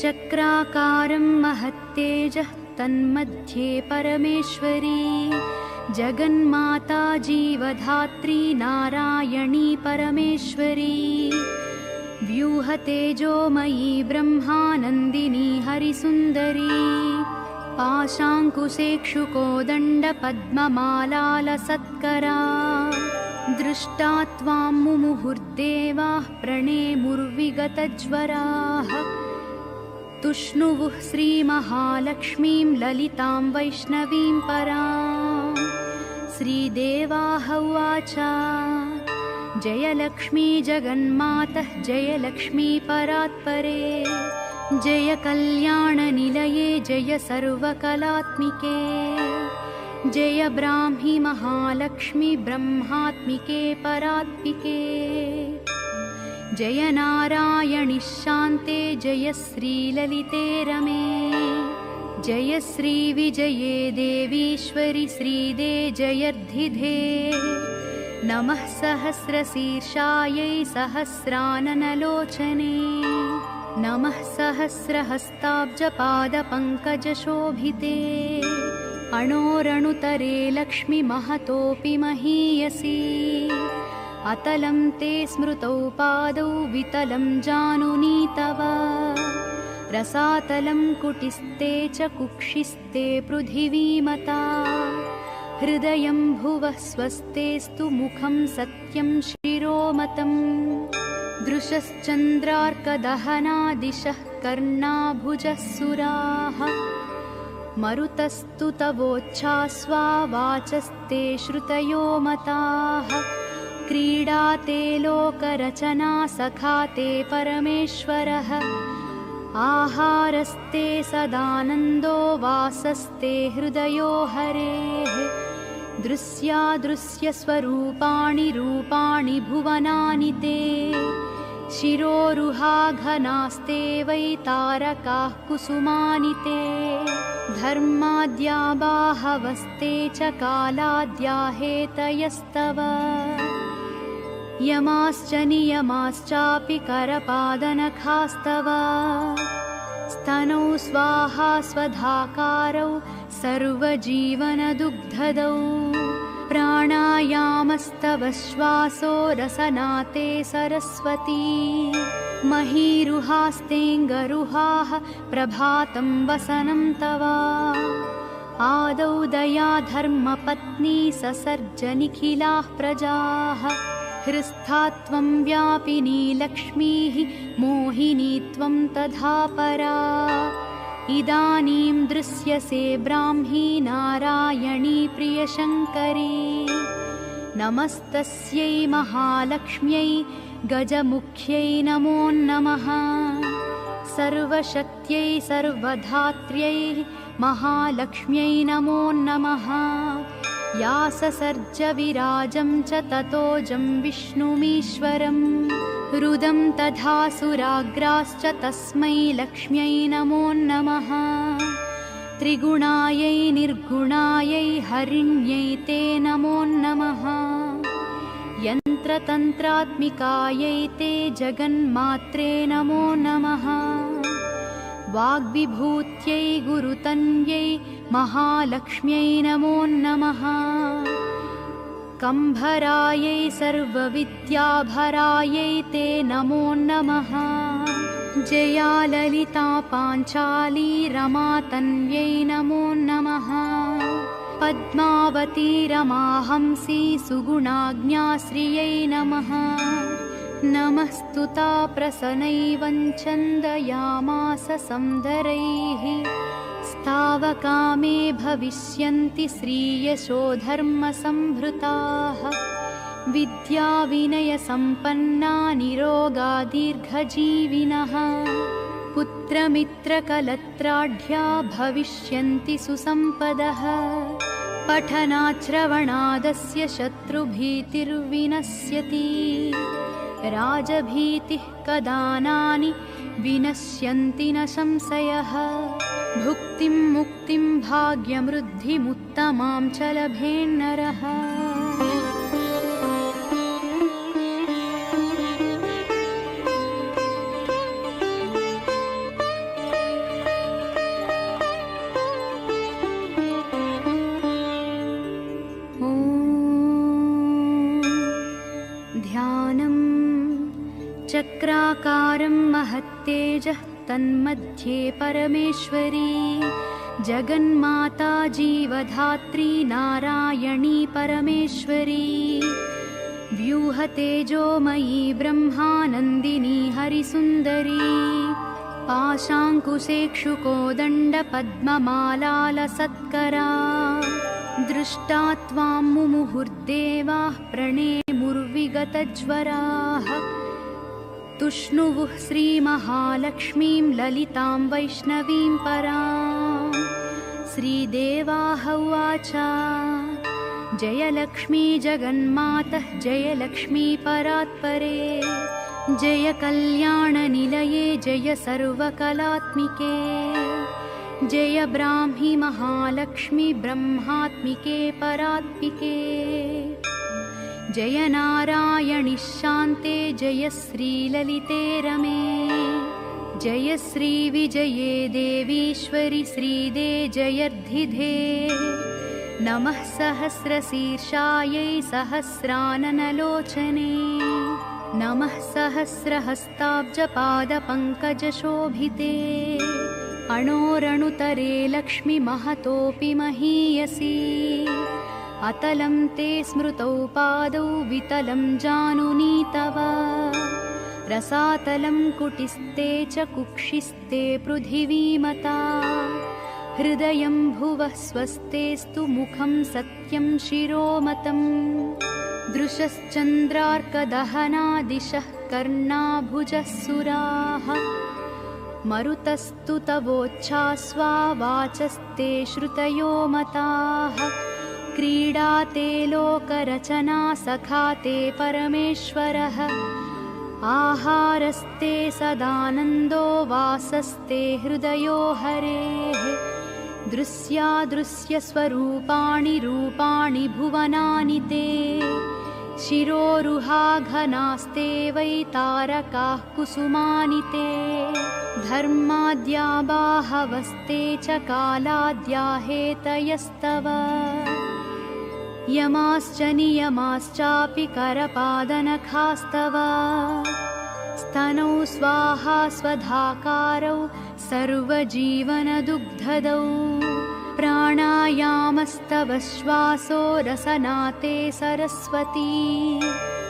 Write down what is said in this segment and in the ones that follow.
चक्राकारं महत्तेजः तन्मध्ये परमेश्वरी जगन्माता जीवधात्री नारायणी परमेश्वरी व्यूहतेजोमयी ब्रह्मानन्दिनी हरिसुन्दरी पाशाङ्कुशेक्षुकोदण्डपद्ममालालसत्करा दृष्टा त्वां मुमुहुर्देवाः प्रणेमुर्विगतज्वराः तुष्णुवुः श्रीमहालक्ष्मीं ललितां वैष्णवीं परां श्रीदेवाः उवाच जय लक्ष्मी जगन्मातः जय लक्ष्मी परात्परे जय कल्याणनिलये जय सर्वकलात्मिके जय ब्राह्मी महालक्ष्मी ब्रह्मात्मिके परात्मिके जय नारायणि शान्ते जय श्रीललिते रमे जय श्रीविजये देवीश्वरि श्रीदे जयर्धिधे नमः सहस्रशीर्षायै सहस्राननलोचने नमः सहस्रहस्ताब्जपादपङ्कजशोभिते अणोरणुतरे लक्ष्मीमहतोऽपि महीयसी अतलं ते स्मृतौ पादौ वितलं जानुनी तव रसातलं कुटिस्ते च कुक्षिस्ते पृथिवीमता हृदयं भुवः स्वस्तेस्तु मुखं सत्यं शिरोमतम् दृशश्चन्द्रार्कदहनादिशः कर्णाभुजः सुराः मरुतस्तु तवोच्छ्वास्वा वाचस्ते श्रुतयो मताः क्रीडाते लोकरचना सखाते परमेश्वरः आहारस्ते सदानन्दो वासस्ते हृदयो हरेः दृश्यादृश्यस्वरूपाणि रूपाणि भुवनानि ते शिरोरुहाघनास्ते वै तारकाः कुसुमानि ते धर्माद्या बाहवस्ते च कालाद्या हेतयस्तव यमाश्च नियमाश्चापि करपादनखास्तव स्तनौ स्वाहा स्वधाकारौ सर्वजीवनदुग्धदौ प्राणायामस्तव श्वासो रसनाते सरस्वती महीरुहास्तेऽङ्गरुहाः प्रभातं वसनं तव आदौ दया धर्मपत्नी ससर्ज निखिलाः प्रजाः हृस्था त्वं व्यापिनी लक्ष्मीः मोहिनी त्वं तथा परा इदानीं दृश्यसे ब्राह्मी नारायणी प्रियशङ्करी नमस्तस्यै महालक्ष्म्यै गजमुख्यै नमो नमः सर्वशक्त्यै सर्वधात्र्यै महालक्ष्म्यै नमो नमः या ससर्ज विराजं च ततोजं विष्णुमीश्वरं रुदं तथा सुराग्राश्च तस्मै लक्ष्म्यै नमो नमः त्रिगुणायै निर्गुणायै हरिण्यै ते नमो नमः यन्त्रतन्त्रात्मिकायै ते जगन्मात्रे नमो नमः वाग्विभूत्यै गुरुतन्यै महालक्ष्म्यै नमो नमः कम्भरायै सर्वविद्याभरायै ते नमो नमः जया ललिता पाञ्चाली रमा तन्यै नमो नमः पद्मावती रमाहंसी सुगुणाज्ञाश्रियै नमः नमस्तुता प्रसन्नैवञ्छन्दयामास संदरैः स्तावकामे भविष्यन्ति श्रीयशो धर्मसम्भृताः विद्याविनयसम्पन्ना निरोगा दीर्घजीविनः पुत्रमित्रकलत्राढ्या भविष्यन्ति सुसम्पदः पठनाश्रवणादस्य शत्रुभीतिर्विनश्यति राजभीतिः कदानानि विनश्यन्ति न संशयः भुक्तिं मुक्तिं भाग्यमृद्धिमुत्तमां च लभेन्नरः चक्राकारं महत्तेजः तन्मध्ये परमेश्वरी जगन्माता जीवधात्री नारायणी परमेश्वरी व्यूहतेजोमयी ब्रह्मानन्दिनी हरिसुन्दरी पाशाङ्कुशेक्षुकोदण्डपद्ममालालसत्करा दृष्टा त्वां मुमुहुर्देवाः प्रणेमुर्विगतज्वराः तुष्णुवुः श्रीमहालक्ष्मीं ललितां वैष्णवीं परां श्रीदेवाः उवाच जय लक्ष्मी जगन्मातः जय लक्ष्मी परात्परे जय कल्याणनिलये जय सर्वकलात्मिके जय ब्राह्मी महालक्ष्मी ब्रह्मात्मिके परात्मिके जय नारायणि शान्ते जय श्रीललिते रमे जय श्रीविजये देवीश्वरि श्रीदे जयर्धिधे नमः सहस्रशीर्षायै सहस्राननलोचने नमः सहस्रहस्ताब्जपादपङ्कजशोभिते अणोरणुतरे लक्ष्मीमहतोऽपि महीयसी अतलं ते स्मृतौ पादौ वितलं जानुनी तव रसातलं कुटिस्ते च कुक्षिस्ते पृथिवीमता हृदयं भुवः स्वस्तेस्तु मुखं सत्यं शिरोमतम् दृशश्चन्द्रार्कदहना दिशः कर्णाभुजः सुराः मरुतस्तु तवोच्छ्वासा वाचस्ते श्रुतयो मताः क्रीडा ते लोकरचना सखा ते परमेश्वरः आहारस्ते सदानन्दो वासस्ते हृदयो हरेः दृश्यादृश्यस्वरूपाणि रूपाणि भुवनानि ते शिरोरुहाघनास्ते वै तारकाः कुसुमानि ते धर्माद्या बाहवस्ते च कालाद्या हेतयस्तव यमाश्च नियमाश्चापि करपादनखास्तव स्तनौ स्वाहा स्वधाकारौ सर्वजीवनदुग्धदौ प्राणायामस्तव श्वासो रसनाते सरस्वती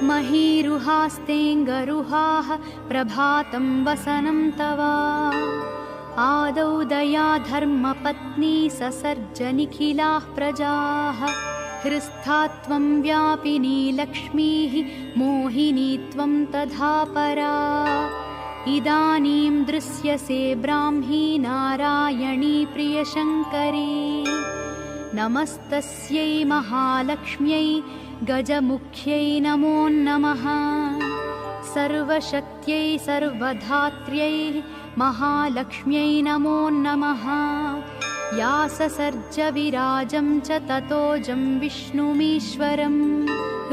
महीरुहास्तेऽङ्गरुहाः प्रभातं वसनं तव आदौ दया धर्मपत्नी ससर्ज निखिलाः प्रजाः हृस्था त्वं व्यापिनी लक्ष्मीः मोहिनी त्वं तथा परा इदानीं दृश्यसे ब्राह्मी नारायणी प्रियशङ्करी नमस्तस्यै महालक्ष्म्यै गजमुख्यै नमो नमः सर्वशक्त्यै सर्वधात्र्यै महालक्ष्म्यै नमो नमः या ससर्ज विराजं च ततोजं विष्णुमीश्वरं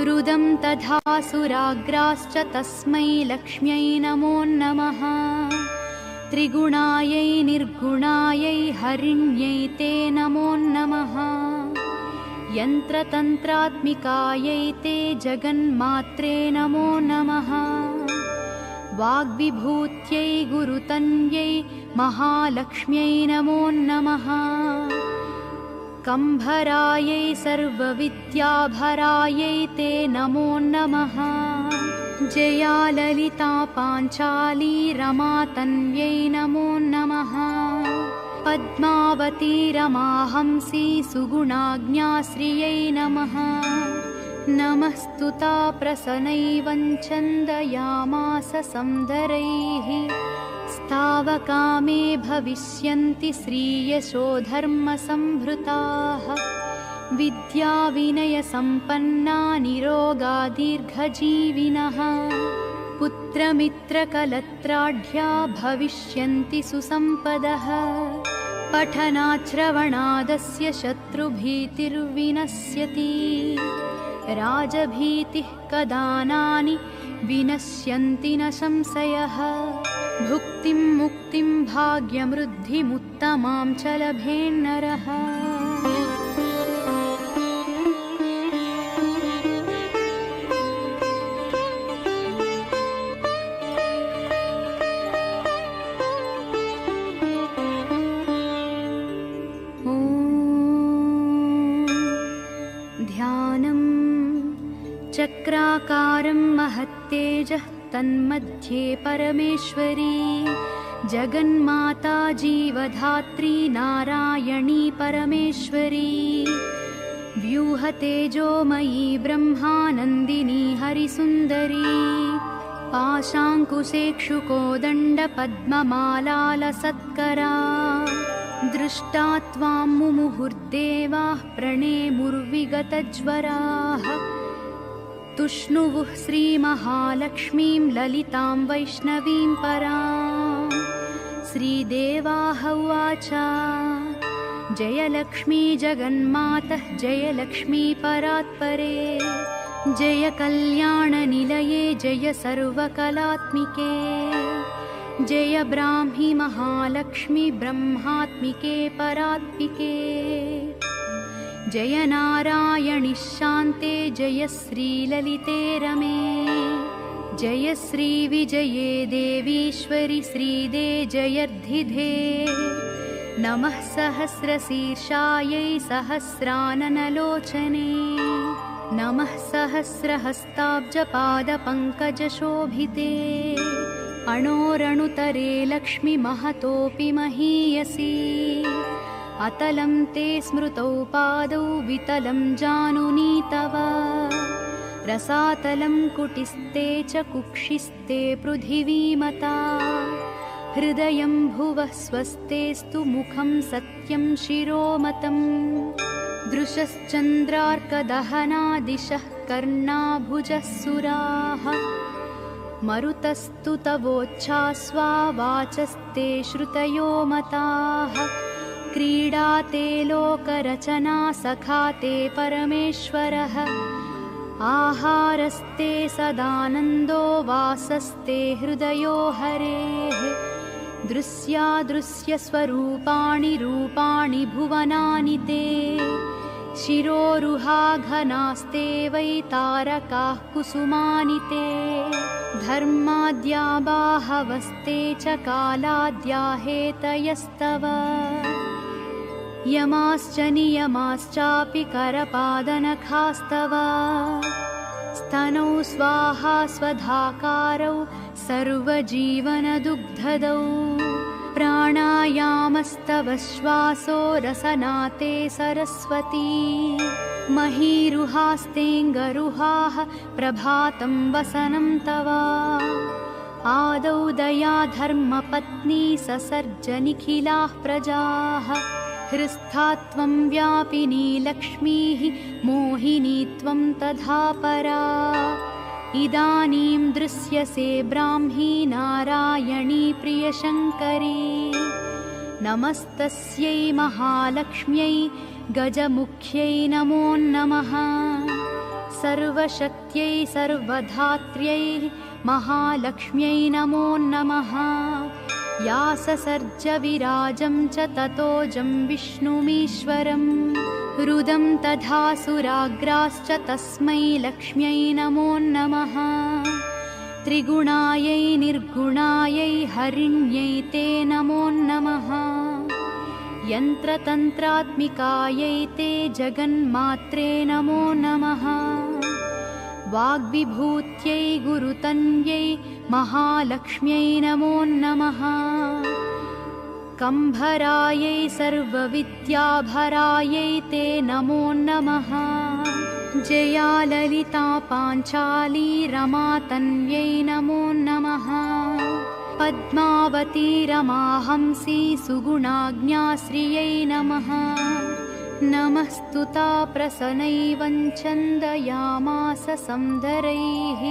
रुदं तथा सुराग्राश्च तस्मै लक्ष्म्यै नमो नमः त्रिगुणायै निर्गुणायै हरिण्यै ते नमो नमः यन्त्रतन्त्रात्मिकायै ते जगन्मात्रे नमो नमः वाग्विभूत्यै गुरुतन्यै महालक्ष्म्यै नमो नमः कम्भरायै सर्वविद्याभरायै ते नमो नमः जया ललिता पाञ्चाली रमा तन्व्यै नमो नमः पद्मावती रमाहंसी सुगुणाज्ञाश्रियै नमः नमस्तुता प्रसन्नैवं छन्दयामास संदरैः स्तावकामे भविष्यन्ति श्रीयशो धर्मसंभृताः विद्याविनयसम्पन्ना निरोगा दीर्घजीविनः पुत्रमित्रकलत्राढ्या भविष्यन्ति सुसम्पदः पठनाश्रवणादस्य शत्रुभीतिर्विनश्यति राजभीतिः कदानानि विनश्यन्ति न संशयः भुक्तिं मुक्तिं भाग्यमृद्धिमुत्तमां च लभेन्नरः चक्राकारं महत्तेजः तन्मध्ये परमेश्वरी जगन्माता जीवधात्री नारायणी परमेश्वरी व्यूहतेजोमयी ब्रह्मानन्दिनी हरिसुन्दरी पाशाङ्कुशेक्षुकोदण्डपद्ममालालसत्करा दृष्टा त्वां मुमुहुर्देवाः प्रणेमुर्विगतज्वराः तुष्णुवुः श्रीमहालक्ष्मीं ललितां वैष्णवीं परां श्रीदेवाः उवाच जय लक्ष्मी जगन्मातः जय लक्ष्मी परात्परे जय कल्याणनिलये जय सर्वकलात्मिके जय ब्राह्मी महालक्ष्मी ब्रह्मात्मिके परात्मिके जय नारायणि शान्ते जय श्रीललिते रमे जय श्रीविजये देवीश्वरि श्रीदे जयर्धिधे नमः सहस्रशीर्षायै सहस्राननलोचने नमः सहस्रहस्ताब्जपादपङ्कजशोभिते अणोरणुतरे लक्ष्मीमहतोऽपि महीयसी अतलं ते स्मृतौ पादौ वितलं जानुनी तव रसातलं कुटिस्ते च कुक्षिस्ते पृथिवीमता हृदयं भुवः स्वस्तेस्तु मुखं सत्यं शिरोमतम् दृशश्चन्द्रार्कदहना दिशः कर्णाभुजः सुराः मरुतस्तु तवोच्छ्वासा वाचस्ते श्रुतयो मताः क्रीडा ते लोकरचना सखा ते परमेश्वरः आहारस्ते सदानन्दो वासस्ते हृदयो हरेः दृश्यादृश्यस्वरूपाणि रूपाणि भुवनानि ते शिरोरुहाघनास्ते वै तारकाः कुसुमानि ते धर्माद्या बाहवस्ते च कालाद्या हेतयस्तव यमाश्च नियमाश्चापि करपादनखास्तव स्तनौ स्वाहा स्वधाकारौ सर्वजीवनदुग्धदौ प्राणायामस्तव श्वासो रसनाते सरस्वती महीरुहास्तेऽङ्गरुहाः प्रभातं वसनं तव आदौ दया धर्मपत्नी ससर्जनिखिलाः प्रजाः हृस्था त्वं व्यापिनी लक्ष्मीः मोहिनी त्वं तथा परा इदानीं दृश्यसे ब्राह्मी नारायणी प्रियशङ्करी नमस्तस्यै महालक्ष्म्यै गजमुख्यै नमो नमः सर्वशक्त्यै सर्वधात्र्यै महालक्ष्म्यै नमो नमः या ससर्ज विराजं च ततोजं विष्णुमीश्वरं रुदं तथा सुराग्राश्च तस्मै लक्ष्म्यै नमो नमः त्रिगुणायै निर्गुणायै हरिण्यै ते नमो नमः यन्त्रतन्त्रात्मिकायै ते जगन्मात्रे नमो नमः वाग्विभूत्यै गुरुतन्यै महालक्ष्म्यै नमो नमः कम्भरायै सर्वविद्याभरायै ते नमो नमः जया ललिता पाञ्चाली रमा तन्यै नमो नमः पद्मावती रमाहंसी सुगुणाज्ञाश्रियै नमः नमस्तुता प्रसनैवञ्छन्दयामास संदरैः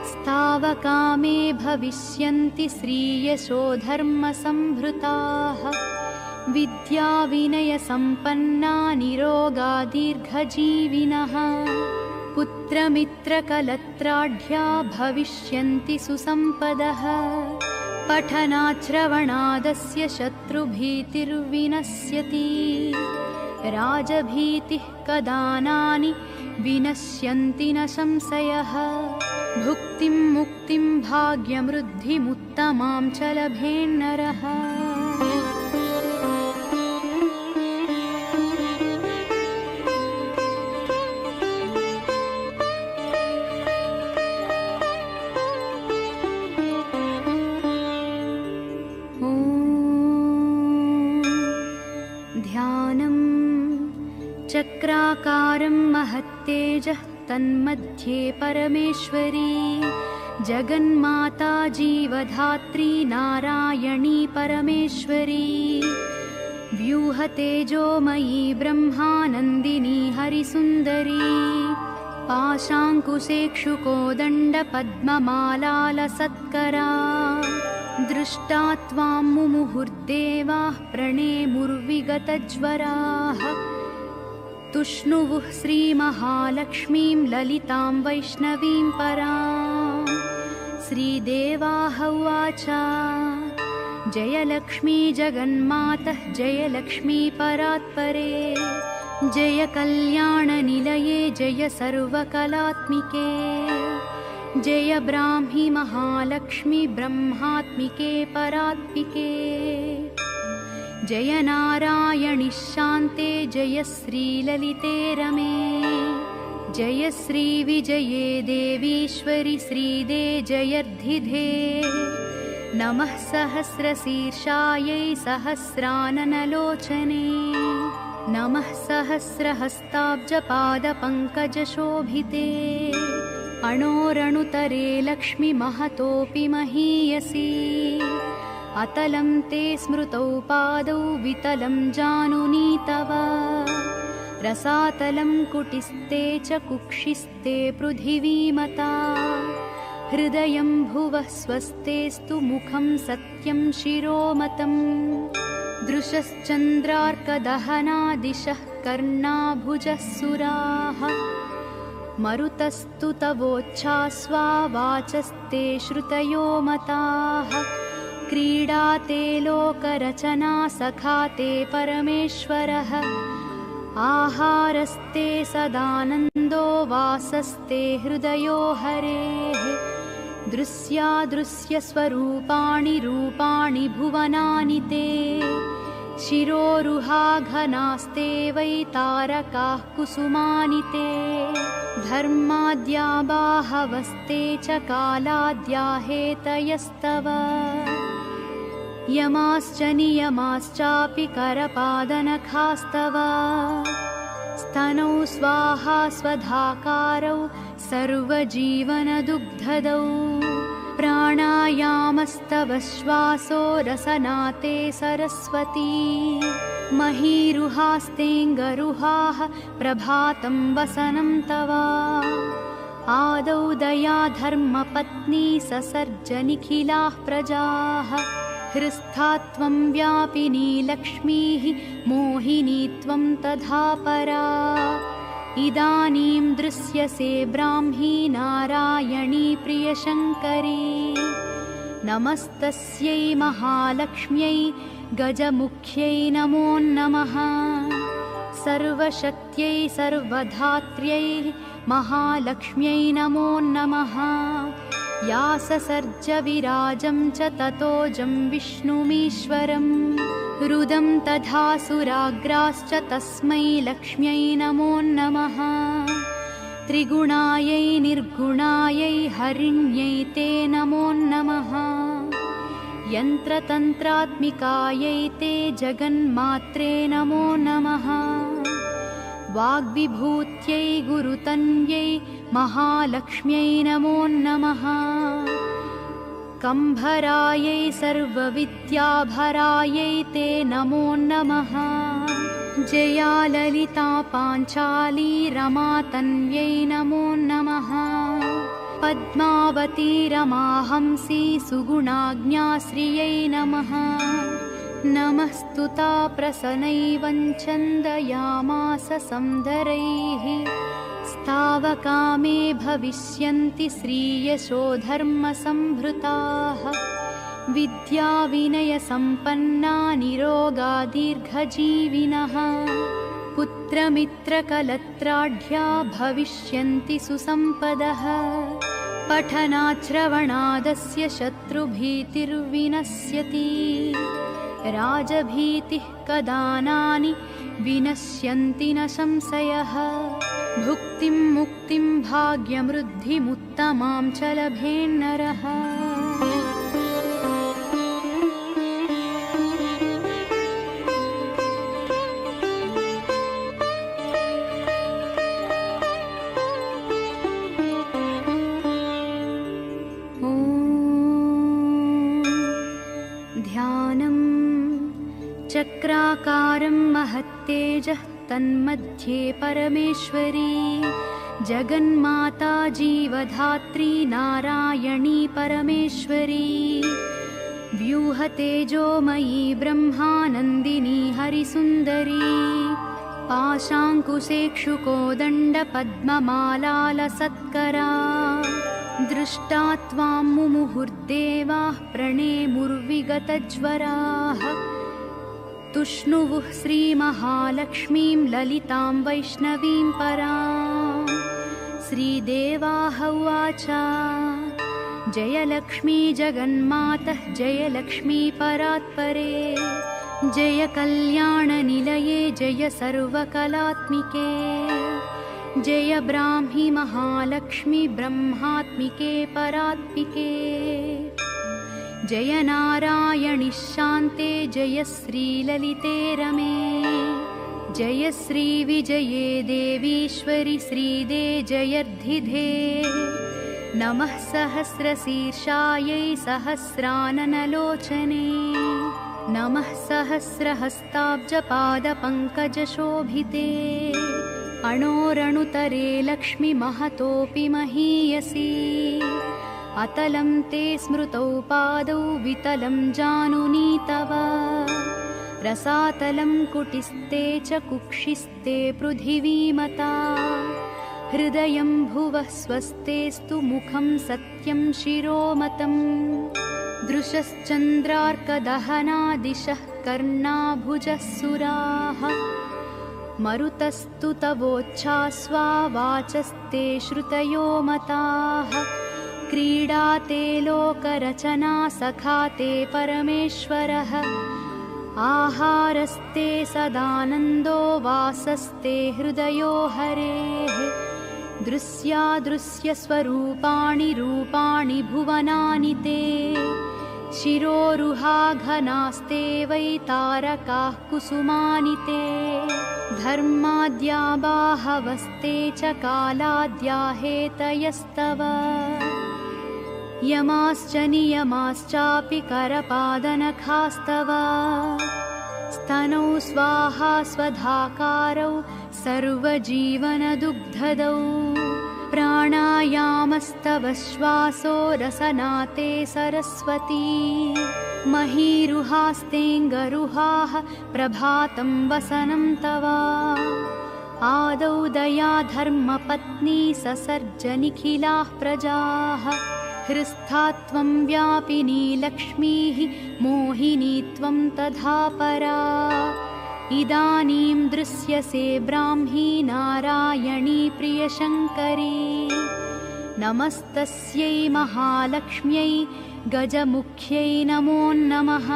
स्तावकामे भविष्यन्ति श्रीयशो धर्मसम्भृताः विद्याविनयसम्पन्ना निरोगा दीर्घजीविनः पुत्रमित्रकलत्राढ्या भविष्यन्ति सुसम्पदः पठनाश्रवणादस्य शत्रुभीतिर्विनश्यति राजभीतिः कदानानि विनश्यन्ति न संशयः भुक्तिं मुक्तिं भाग्यमृद्धिमुत्तमां च लभेन्नरः चक्राकारं महत्तेजः तन्मध्ये परमेश्वरी जगन्माता जीवधात्री नारायणी परमेश्वरी व्यूहतेजोमयी ब्रह्मानन्दिनी हरिसुन्दरी पाशाङ्कुशेक्षुकोदण्डपद्ममालालसत्करा दृष्टा त्वां मुमुहुर्देवाः प्रणेमुर्विगतज्वराः तुष्णुवुः श्रीमहालक्ष्मीं ललितां वैष्णवीं परां श्रीदेवाः उवाच जय लक्ष्मी जगन्मातः जय लक्ष्मी परात्परे जय कल्याणनिलये जय सर्वकलात्मिके जय ब्राह्मी महालक्ष्मी ब्रह्मात्मिके परात्मिके जय नारायणि शान्ते जय श्रीललिते रमे जय श्रीविजये देवीश्वरि श्रीदे जयर्धिधे नमः सहस्रशीर्षायै सहस्राननलोचने नमः सहस्रहस्ताब्जपादपङ्कजशोभिते अणोरणुतरे लक्ष्मी महतोऽपि महीयसी अतलं ते स्मृतौ पादौ वितलं जानुनी तव रसातलं कुटिस्ते च कुक्षिस्ते पृथिवीमता हृदयं भुवः स्वस्तेस्तु मुखं सत्यं शिरोमतम् दृशश्चन्द्रार्कदहनादिशः कर्णाभुजः सुराः मरुतस्तु तवोच्छ्वास्वा वाचस्ते श्रुतयो मताः क्रीडाते लोकरचना सखाते परमेश्वरः आहारस्ते सदानन्दो वासस्ते हृदयो हरेः दृश्यादृश्यस्वरूपाणि रूपाणि भुवनानि ते शिरोरुहाघनास्ते वै तारकाः कुसुमानि ते धर्माद्या बाहवस्ते च कालाद्या हेतयस्तव यमाश्च नियमाश्चापि करपादनखास्तव स्तनौ स्वाहा स्वधाकारौ सर्वजीवनदुग्धदौ प्राणायामस्तव श्वासो रसनाते सरस्वती महीरुहास्तेऽङ्गरुहाः प्रभातं वसनं तव आदौ दया धर्मपत्नी ससर्ज निखिलाः प्रजाः हृस्था त्वं व्यापिनी लक्ष्मीः मोहिनी त्वं तथा परा इदानीं दृश्यसे ब्राह्मी नारायणी प्रियशङ्करी नमस्तस्यै महालक्ष्म्यै गजमुख्यै नमो नमः सर्वशक्त्यै सर्वधात्र्यै महालक्ष्म्यै नमो नमः या ससर्ज विराजं च ततोजं विष्णुमीश्वरं रुदं तथा सुराग्राश्च तस्मै लक्ष्म्यै नमो नमः त्रिगुणायै निर्गुणायै हरिण्यै ते नमो नमः यन्त्रतन्त्रात्मिकायै ते जगन्मात्रे नमो नमः वाग्विभूत्यै गुरुतन्यै महालक्ष्म्यै नमो नमः कम्भरायै सर्वविद्याभरायै ते नमो नमः जया ललिता पाञ्चाली रमातन्यै नमो नमः पद्मावती रमाहंसी सुगुणाज्ञाश्रियै नमः नमस्तुता प्रसनैवञ्छन्दयामास संदरैः स्तावकामे भविष्यन्ति श्रीयशो धर्मसम्भृताः विद्याविनयसम्पन्ना निरोगा दीर्घजीविनः पुत्रमित्रकलत्राढ्या भविष्यन्ति सुसम्पदः पठनाश्रवणादस्य शत्रुभीतिर्विनश्यति राजभीतिः कदानानि विनश्यन्ति न संशयः भुक्तिं मुक्तिं भाग्यमृद्धिमुत्तमां च लभेन्नरः चक्राकारं महत्तेजः तन्मध्ये परमेश्वरी जगन्माता जीवधात्री नारायणी परमेश्वरी व्यूहतेजोमयी ब्रह्मानन्दिनी हरिसुन्दरी पाशाङ्कुशेक्षुकोदण्डपद्ममालालसत्करा दृष्टा त्वां मुमुहुर्देवाः प्रणेमुर्विगतज्वराः तुष्णुवुः श्रीमहालक्ष्मीं ललितां वैष्णवीं परां श्रीदेवाः उवाच जय लक्ष्मी जगन्मातः जय लक्ष्मी परात्परे जय कल्याणनिलये जय सर्वकलात्मिके जय ब्राह्मी महालक्ष्मी ब्रह्मात्मिके परात्मिके जय नारायणि शान्ते जय श्रीललिते रमे जय श्रीविजये देवीश्वरि श्रीदे जयर्धिधे नमः सहस्रशीर्षायै सहस्राननलोचने नमः सहस्रहस्ताब्जपादपङ्कजशोभिते अणोरणुतरे लक्ष्मी महतोऽपि महीयसी अतलं ते स्मृतौ पादौ वितलं जानुनी तव रसातलं कुटिस्ते च कुक्षिस्ते पृथिवीमता हृदयं भुवः स्वस्तेस्तु मुखं सत्यं शिरोमतम् दृशश्चन्द्रार्कदहनादिशः कर्णाभुजः सुराः मरुतस्तु तवोच्छ्वास्वा वाचस्ते श्रुतयो मताः क्रीडाते लोकरचना सखाते परमेश्वरः आहारस्ते सदानन्दो वासस्ते हृदयो हरेः दृश्यादृश्यस्वरूपाणि रूपाणि भुवनानि ते शिरोरुहाघनास्ते वै तारकाः कुसुमानि ते धर्माद्या बाहवस्ते च कालाद्या हेतयस्तव यमाश्च नियमाश्चापि करपादनखास्तव स्तनौ स्वाहा स्वधाकारौ सर्वजीवनदुग्धदौ प्राणायामस्तव श्वासो रसनाते सरस्वती महीरुहास्तेऽङ्गरुहाः प्रभातं वसनं तव आदौ दया धर्मपत्नी ससर्ज निखिलाः प्रजाः हृस्था त्वं व्यापिनी लक्ष्मीः मोहिनी त्वं तथा परा इदानीं दृश्यसे ब्राह्मी नारायणी प्रियशङ्करी नमस्तस्यै महालक्ष्म्यै गजमुख्यै नमो नमः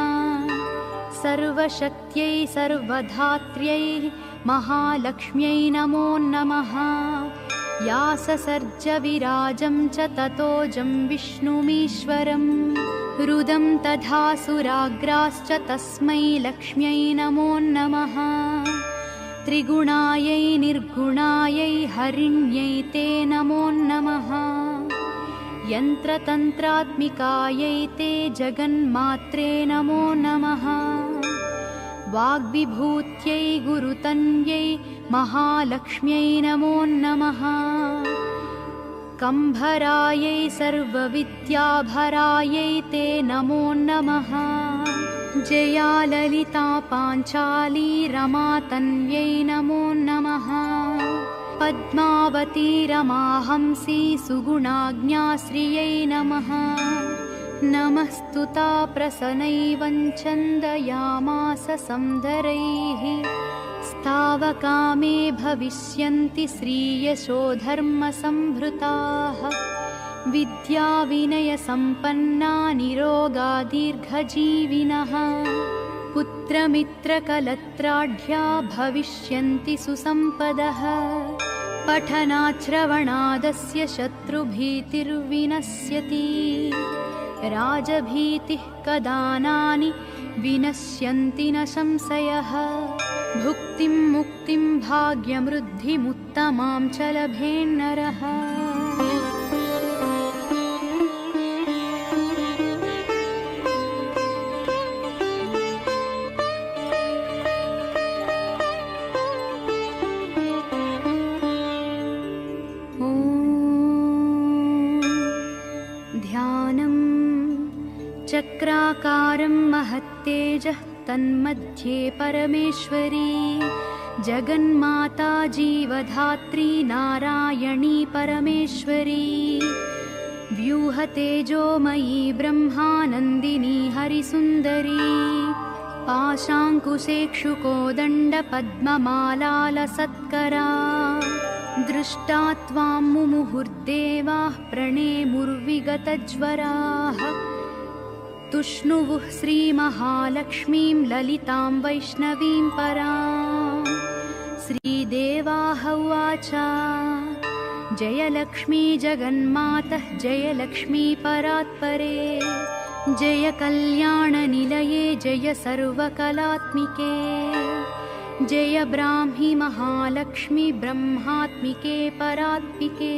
सर्वशक्त्यै सर्वधात्र्यै महालक्ष्म्यै नमो नमः या ससर्ज विराजं च ततोजं विष्णुमीश्वरं रुदं तथासुराग्राश्च तस्मै लक्ष्म्यै नमो नमः त्रिगुणायै निर्गुणायै हरिण्यै ते नमो नमः यन्त्रतन्त्रात्मिकायै ते जगन्मात्रे नमो नमः वाग्विभूत्यै गुरुतन्यै महालक्ष्म्यै नमो नमः कम्भरायै सर्वविद्याभरायै ते नमो नमः जया ललिता पाञ्चाली रमा तन्यै नमो नमः पद्मावती रमाहंसी सुगुणाज्ञाश्रियै नमः नमस्तुता प्रसन्नैवं छन्दयामास संदरैः स्तावकामे भविष्यन्ति श्रीयशो धर्मसम्भृताः विद्याविनयसम्पन्ना निरोगा दीर्घजीविनः पुत्रमित्रकलत्राढ्या भविष्यन्ति सुसम्पदः पठनाश्रवणादस्य शत्रुभीतिर्विनश्यति राजभीतिः कदानानि विनश्यन्ति न संशयः भुक्तिं मुक्तिं भाग्यमृद्धिमुत्तमां च लभेन्नरः चक्राकारं महत्तेजः तन्मध्ये परमेश्वरी जगन्माता जीवधात्री नारायणी परमेश्वरी व्यूहतेजोमयी ब्रह्मानन्दिनी हरिसुन्दरी पाशाङ्कुशेक्षुकोदण्डपद्ममालालसत्करा दृष्टा त्वां मुमुहुर्देवाः प्रणेमुर्विगतज्वराः तुष्णुवुः श्रीमहालक्ष्मीं ललितां वैष्णवीं परां श्रीदेवाः उवाच जयलक्ष्मी जगन्मातः जयलक्ष्मी परात्परे जय कल्याणनिलये जय सर्वकलात्मिके जय ब्राह्मी महालक्ष्मी ब्रह्मात्मिके परात्मिके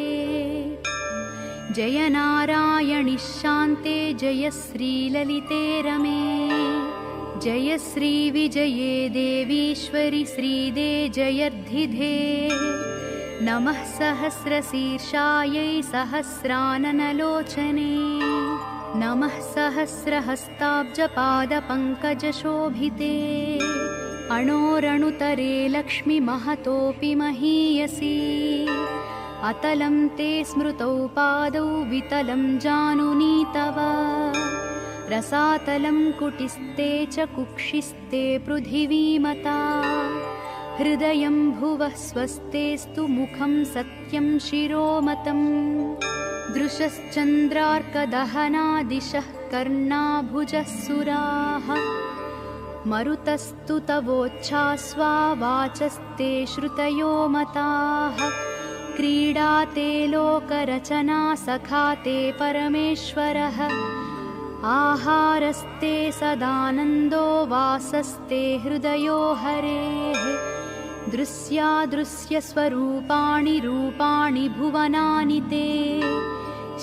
जय नारायणि शान्ते जय श्रीललिते रमे जय श्रीविजये देवीश्वरि श्रीदे जयर्धिधे नमः सहस्रशीर्षायै सहस्राननलोचने नमः सहस्रहस्ताब्जपादपङ्कजशोभिते अणोरणुतरे लक्ष्मी महतोऽपि महीयसी अतलं ते स्मृतौ पादौ वितलं जानुनी तव रसातलं कुटिस्ते च कुक्षिस्ते पृथिवीमता हृदयं भुवः स्वस्तेस्तु मुखं सत्यं शिरोमतम् दृशश्चन्द्रार्कदहनादिशः कर्णाभुजः सुराः मरुतस्तु तवोच्छ्वास्वा वाचस्ते श्रुतयो मताः क्रीडाते लोकरचना सखाते परमेश्वरः आहारस्ते सदानन्दो वासस्ते हृदयो हरेः दृश्यादृश्यस्वरूपाणि रूपाणि भुवनानि ते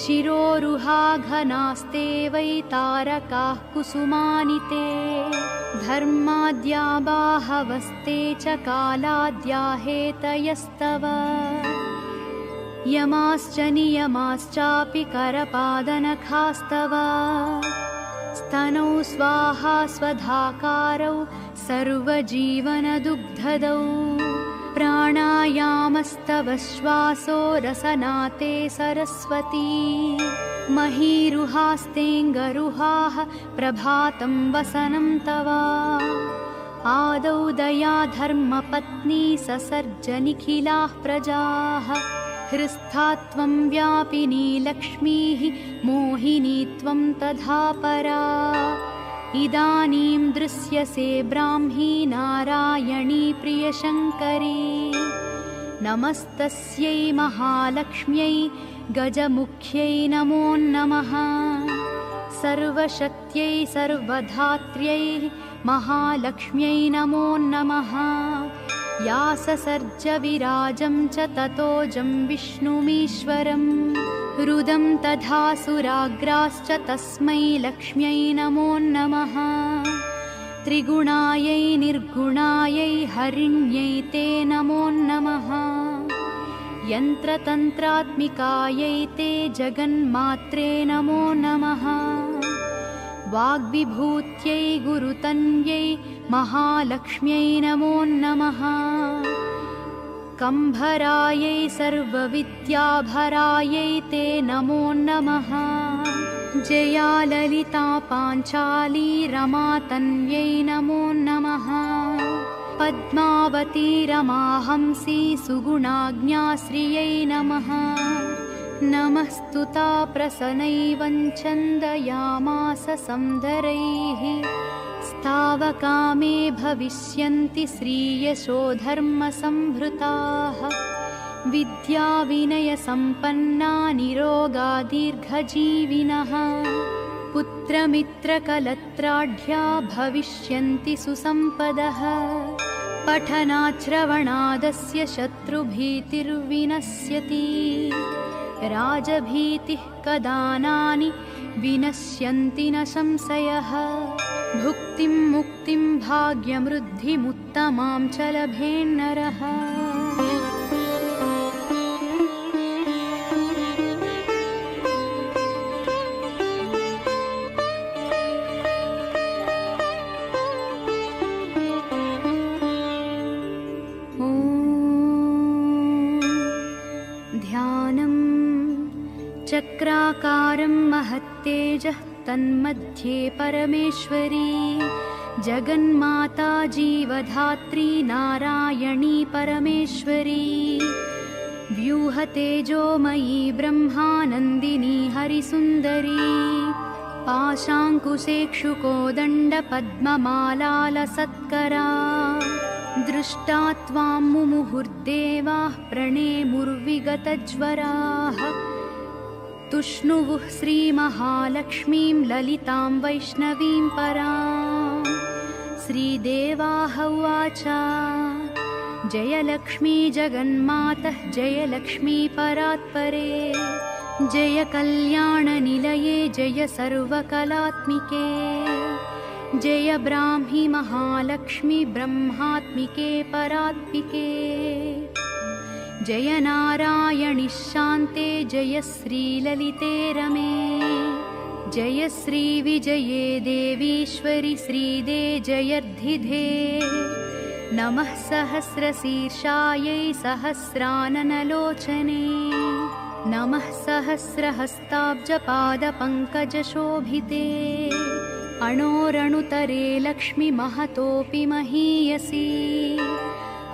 शिरोरुहाघनास्ते वै तारकाः कुसुमानि ते धर्माद्या बाहवस्ते च कालाद्या हेतयस्तव यमाश्च नियमाश्चापि करपादनखास्तव स्तनौ स्वाहा स्वधाकारौ सर्वजीवनदुग्धदौ प्राणायामस्तव श्वासो रसनाते सरस्वती महीरुहास्तेऽङ्गरुहाः प्रभातं वसनं तव आदौ दया धर्मपत्नी ससर्ज निखिलाः प्रजाः हृस्था त्वं व्यापिनी लक्ष्मीः मोहिनी त्वं तथा परा इदानीं दृश्यसे ब्राह्मी नारायणी प्रियशङ्करी नमस्तस्यै महालक्ष्म्यै गजमुख्यै नमो नमः सर्वशक्त्यै सर्वधात्र्यै महालक्ष्म्यै नमो नमः या ससर्ज विराजं च ततोजं विष्णुमीश्वरं रुदं तथासुराग्राश्च तस्मै लक्ष्म्यै नमो नमः त्रिगुणायै निर्गुणायै हरिण्यै ते नमो नमः यन्त्रतन्त्रात्मिकायै ते जगन्मात्रे नमो नमः वाग्विभूत्यै गुरुतन्यै महालक्ष्म्यै नमो नमः कम्भरायै सर्वविद्याभरायै ते नमो नमः जया ललिता पाञ्चाली रमा तन्यै नमो नमः पद्मावती रमाहंसी सुगुणाज्ञाश्रियै नमः नमस्तुता प्रसन्नैवं छन्दयामास संदरैः स्तावकामे भविष्यन्ति श्रीयशो धर्मसम्भृताः विद्याविनयसम्पन्ना निरोगा दीर्घजीविनः पुत्रमित्रकलत्राढ्या भविष्यन्ति सुसम्पदः पठनाश्रवणादस्य शत्रुभीतिर्विनश्यति राजभीतिः कदानानि विनश्यन्ति न संशयः भुक्तिं मुक्तिं भाग्यमृद्धिमुत्तमां च लभेन्नरः तेजः तन्मध्ये परमेश्वरी जगन्माता जीवधात्री नारायणी परमेश्वरी व्यूहतेजोमयी ब्रह्मानन्दिनी हरिसुन्दरी पाशाङ्कुशेक्षुकोदण्डपद्ममालालसत्करा दृष्टा त्वां मुमुहुर्देवाः प्रणेमुर्विगतज्वराः तुष्णुवुः श्रीमहालक्ष्मीं ललितां वैष्णवीं परां श्रीदेवाः उवाच जय लक्ष्मी जगन्मातः जय लक्ष्मी परात्परे जय कल्याणनिलये जय सर्वकलात्मिके जय ब्राह्मी महालक्ष्मी ब्रह्मात्मिके परात्मिके जय नारायणि शान्ते जय श्रीललिते रमे जय श्रीविजये देवीश्वरि श्रीदे जयर्धिधे नमः सहस्रशीर्षायै सहस्राननलोचने नमः सहस्रहस्ताब्जपादपङ्कजशोभिते अणोरणुतरे लक्ष्मी महतोऽपि महीयसी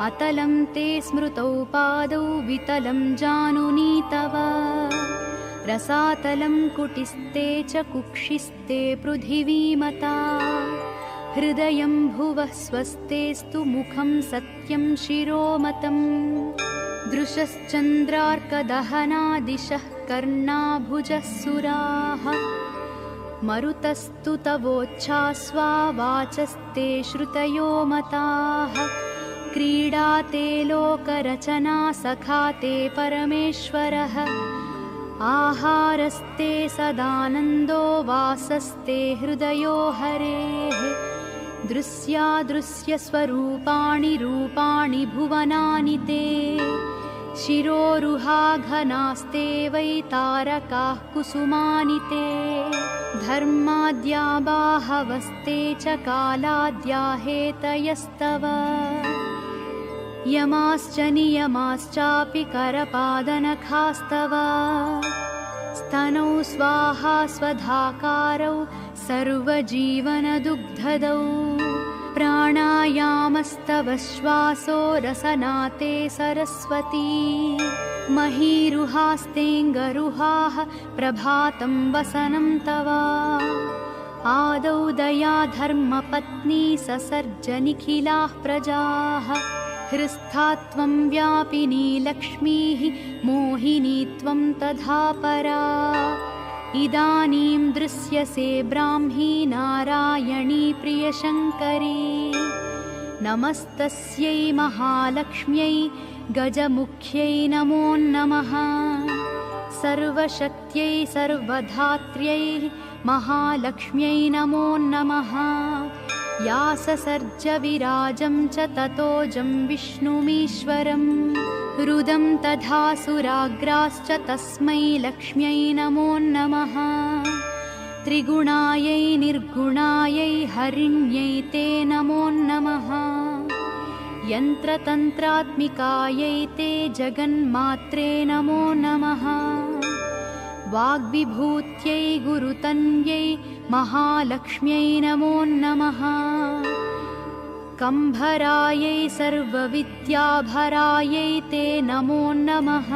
अतलं ते स्मृतौ पादौ वितलं जानुनी तव रसातलं कुटिस्ते च कुक्षिस्ते पृथिवीमता हृदयं भुवः स्वस्तेस्तु मुखं सत्यं शिरोमतम् दृशश्चन्द्रार्कदहना दिशः कर्णाभुजः सुराः मरुतस्तु तवोच्छ्वासा वाचस्ते श्रुतयो मताः क्रीडा ते लोकरचना सखा ते परमेश्वरः आहारस्ते सदानन्दो वासस्ते हृदयो हरेः दृश्यादृश्यस्वरूपाणि रूपाणि भुवनानि ते शिरोरुहाघनास्ते वै तारकाः कुसुमानि ते धर्माद्या बाहवस्ते च कालाद्या हेतयस्तव यमाश्च नियमाश्चापि करपादनखास्तव स्तनौ स्वाहा स्वधाकारौ सर्वजीवनदुग्धदौ प्राणायामस्तव श्वासो रसनाते सरस्वती महीरुहास्तेऽङ्गरुहाः प्रभातं वसनं तव आदौ दया धर्मपत्नी ससर्ज निखिलाः प्रजाः हृस्था त्वं व्यापिनी लक्ष्मीः मोहिनी त्वं तथा परा इदानीं दृश्यसे ब्राह्मी नारायणी प्रियशङ्करी नमस्तस्यै महालक्ष्म्यै गजमुख्यै नमो नमः सर्वशक्त्यै सर्वधात्र्यै महालक्ष्म्यै नमो नमः या ससर्ज विराजं च ततोजं विष्णुमीश्वरं रुदं तथा सुराग्राश्च तस्मै लक्ष्म्यै नमो नमः त्रिगुणायै निर्गुणायै हरिण्यै ते नमो नमः यन्त्रतन्त्रात्मिकायै ते जगन्मात्रे नमो नमः वाग्विभूत्यै गुरुतन्यै महालक्ष्म्यै नमो नमः कम्भरायै सर्वविद्याभरायै ते नमो नमः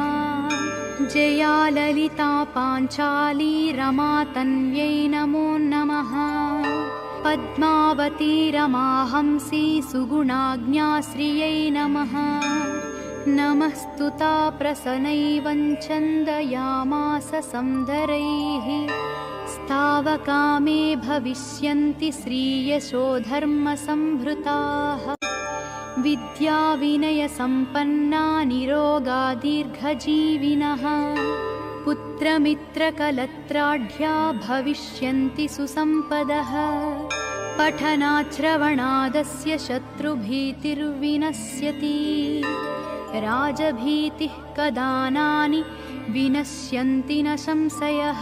जया ललिता पाञ्चाली रमातन्यै नमो नमः पद्मावती रमाहंसी सुगुणाज्ञाश्रियै नमः नमस्तुता प्रसन्नैवं छन्दयामास संदरैः स्तावकामे भविष्यन्ति श्रीयशो धर्मसम्भृताः विद्याविनयसम्पन्ना निरोगा दीर्घजीविनः पुत्रमित्रकलत्राढ्या भविष्यन्ति सुसम्पदः पठनाश्रवणादस्य शत्रुभीतिर्विनश्यति राजभीतिः कदानानि विनश्यन्ति न संशयः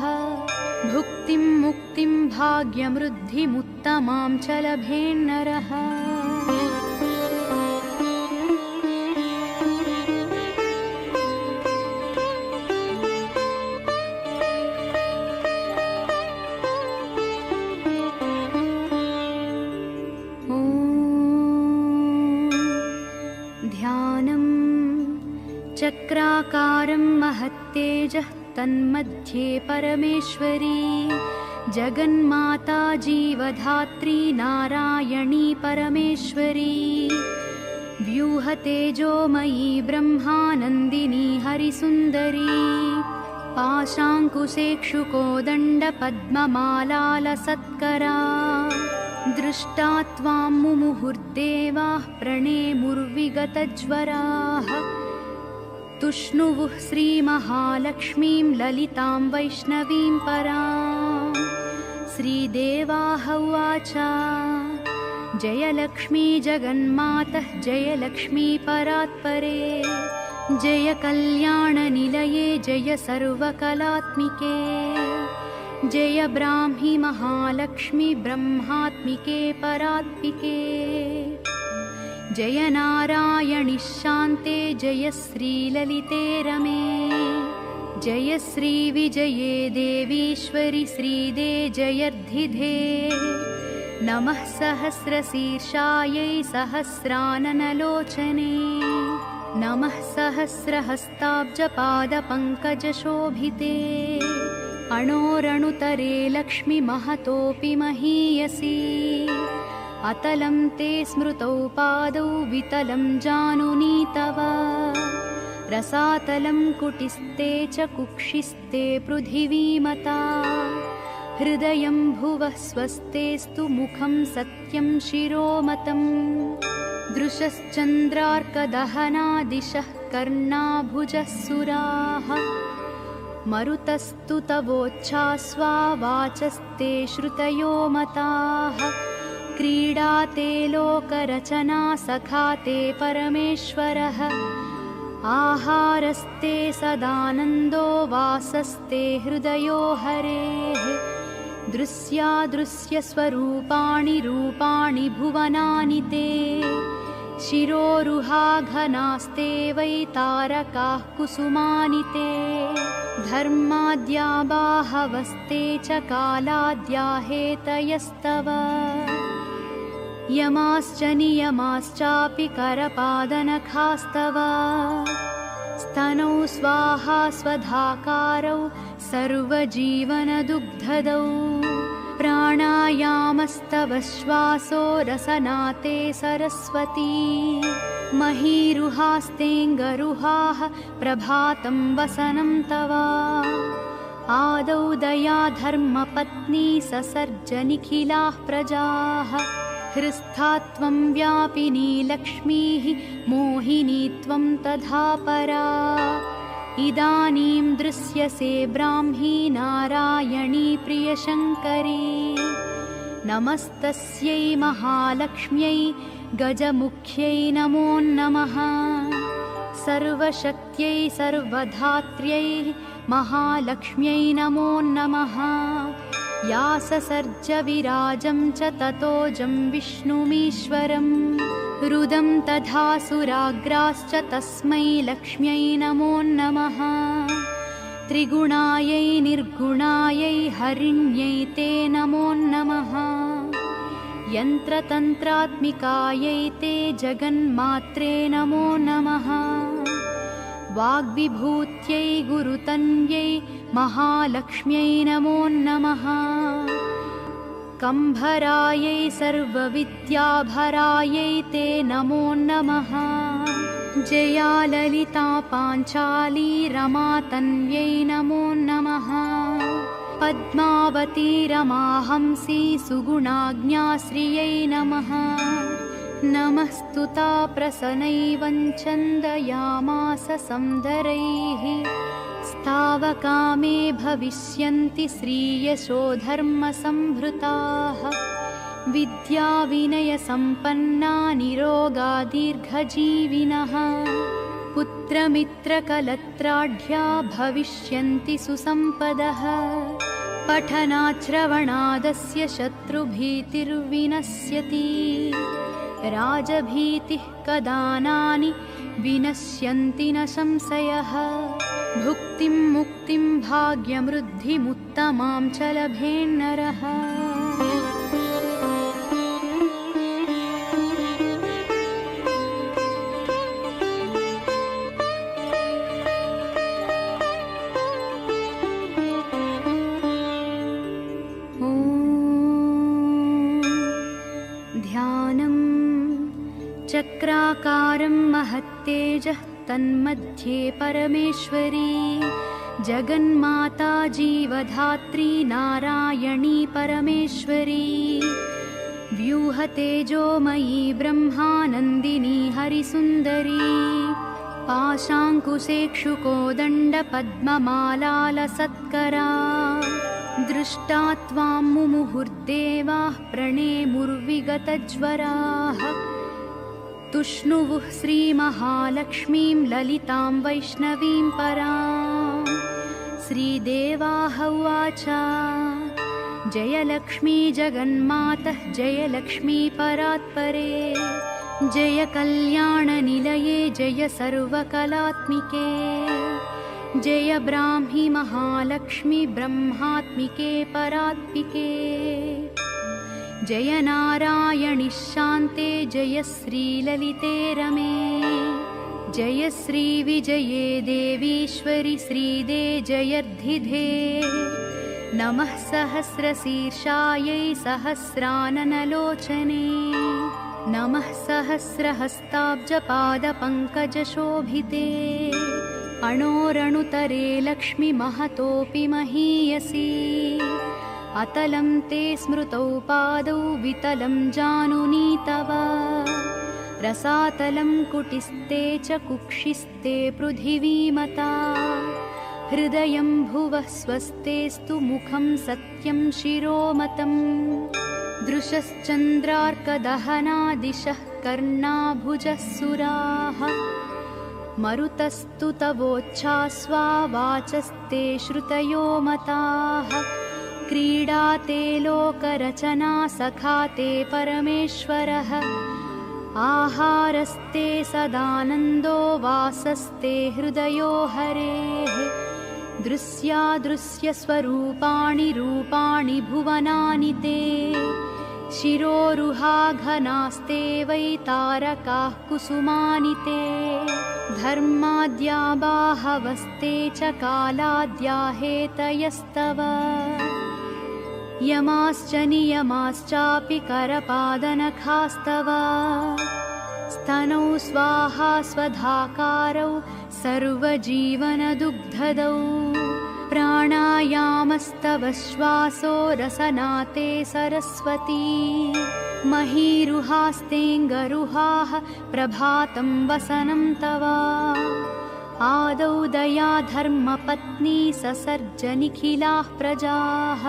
भुक्तिं मुक्तिं भाग्यमृद्धिमुत्तमां च लभेन्नरः ओङ्कारं महत्तेजः तन्मध्ये परमेश्वरी जगन्माता जीवधात्री नारायणी परमेश्वरी व्यूहतेजोमयी ब्रह्मानन्दिनी हरिसुन्दरी पाशाङ्कुशेक्षुकोदण्डपद्ममालालसत्करा दृष्टा त्वां मुमुहुर्देवाः प्रणेमुर्विगतज्वराः तुष्णुवुः श्रीमहालक्ष्मीं ललितां वैष्णवीं परां श्रीदेवाः उवाच जय लक्ष्मी जगन्मातः जय लक्ष्मी परात्परे जय कल्याणनिलये जय सर्वकलात्मिके जय ब्राह्मी महालक्ष्मी ब्रह्मात्मिके परात्मिके जय नारायणि शान्ते जय श्रीललिते रमे जय श्रीविजये देवीश्वरि श्रीदे जयर्धिधे नमः सहस्रशीर्षायै सहस्राननलोचने नमः सहस्रहस्ताब्जपादपङ्कजशोभिते अणोरणुतरे लक्ष्मीमहतोऽपि महीयसी अतलं ते स्मृतौ पादौ वितलं जानुनी तव रसातलं कुटिस्ते च कुक्षिस्ते पृथिवीमता हृदयं भुवः स्वस्तेस्तु मुखं सत्यं शिरोमतम् दृशश्चन्द्रार्कदहना दिशः कर्णाभुजः सुराः मरुतस्तु तवोच्छ्वासा वाचस्ते श्रुतयो मताः क्रीडाते लोकरचना सखाते परमेश्वरः आहारस्ते सदानन्दो वासस्ते हृदयो हरेः दृश्यादृश्यस्वरूपाणि रूपाणि भुवनानि ते शिरोरुहाघनास्ते वै तारकाः कुसुमानि ते धर्माद्या बाहवस्ते च कालाद्या हेतयस्तव यमाश्च नियमाश्चापि करपादनखास्तव स्तनौ स्वाहा स्वधाकारौ सर्वजीवनदुग्धदौ प्राणायामस्तव श्वासो रसनाते सरस्वती महीरुहास्तेऽङ्गरुहाः प्रभातं वसनं तव आदौ दया धर्मपत्नी ससर्जनिखिलाः प्रजाः हृस्था त्वं व्यापिनी लक्ष्मीः मोहिनी त्वं तथा परा इदानीं दृश्यसे ब्राह्मी नारायणी प्रियशङ्करी नमस्तस्यै महालक्ष्म्यै गजमुख्यै नमो नमः सर्वशक्त्यै सर्वधात्र्यै महालक्ष्म्यै नमो नमः या ससर्ज विराजं च ततोजं विष्णुमीश्वरं रुदं तथा सुराग्राश्च तस्मै लक्ष्म्यै नमो नमः त्रिगुणायै निर्गुणायै हरिण्यै ते नमो नमः यन्त्रतन्त्रात्मिकायै ते जगन्मात्रे नमो नमः वाग्विभूत्यै गुरुतन्यै महालक्ष्म्यै नमो नमः कम्भरायै सर्वविद्याभरायै ते नमो नमः जया ललिता पाञ्चाली रमातन्यै नमो नमः पद्मावती रमाहंसी सुगुणाज्ञाश्रियै नमः नमस्तुता प्रसन्नैवं छन्दयामास संदरैः स्तावकामे भविष्यन्ति श्रीयशो धर्मसम्भृताः विद्याविनयसम्पन्ना निरोगा दीर्घजीविनः पुत्रमित्रकलत्राढ्या भविष्यन्ति सुसम्पदः पठनाश्रवणादस्य शत्रुभीतिर्विनश्यति राजभीतिः कदानानि विनश्यन्ति न संशयः भुक्तिं मुक्तिं भाग्यमृद्धिमुत्तमां च लभेन्नरः विज्ञानं चक्राकारं महत्तेजः तन्मध्ये परमेश्वरी जगन्माता जीवधात्री नारायणी परमेश्वरी व्यूहतेजोमयी ब्रह्मानन्दिनी हरिसुन्दरी पाशाङ्कुशेक्षुकोदण्डपद्ममालालसत्करा दृष्टा त्वां मुमुहुर्देवाः प्रणेमुर्विगतज्वराः तुष्णुवुः श्रीमहालक्ष्मीं ललितां वैष्णवीं परां श्रीदेवाः उवाच जय लक्ष्मी जगन्मातः जय लक्ष्मी परात्परे जय कल्याणनिलये जय सर्वकलात्मिके जय ब्राह्मी महालक्ष्मी ब्रह्मात्मिके परात्मिके जय नारायणि शान्ते जय श्रीललिते रमे जय श्रीविजये देवीश्वरि श्रीदे जयर्धिधे नमः सहस्रशीर्षायै सहस्राननलोचने नमः सहस्रहस्ताब्जपादपङ्कजशोभिते अणोरणुतरे लक्ष्मीमहतोऽपि महीयसी अतलं ते स्मृतौ पादौ वितलं जानुनी तव रसातलं कुटिस्ते च कुक्षिस्ते पृथिवीमता हृदयं भुवः स्वस्तेस्तु मुखं सत्यं शिरोमतम् दृशश्चन्द्रार्कदहना दिशः कर्णाभुजः सुराः मरुतस्तु तवोच्छ्वासा वाचस्ते श्रुतयो मताः क्रीडाते लोकरचना सखाते परमेश्वरः आहारस्ते सदानन्दो वासस्ते हृदयो हरेः दृश्यादृश्यस्वरूपाणि रूपाणि भुवनानि ते शिरोरुहाघनास्ते वै तारकाः कुसुमानि ते धर्माद्या बाहवस्ते च कालाद्या हेतयस्तव यमाश्च नियमाश्चापि करपादनखास्तव स्तनौ स्वाहा स्वधाकारौ सर्वजीवनदुग्धदौ प्राणायामस्तव श्वासो रसनाते सरस्वती महीरुहास्तेऽङ्गरुहाः प्रभातं वसनं तव आदौ दया धर्मपत्नी ससर्ज निखिलाः प्रजाः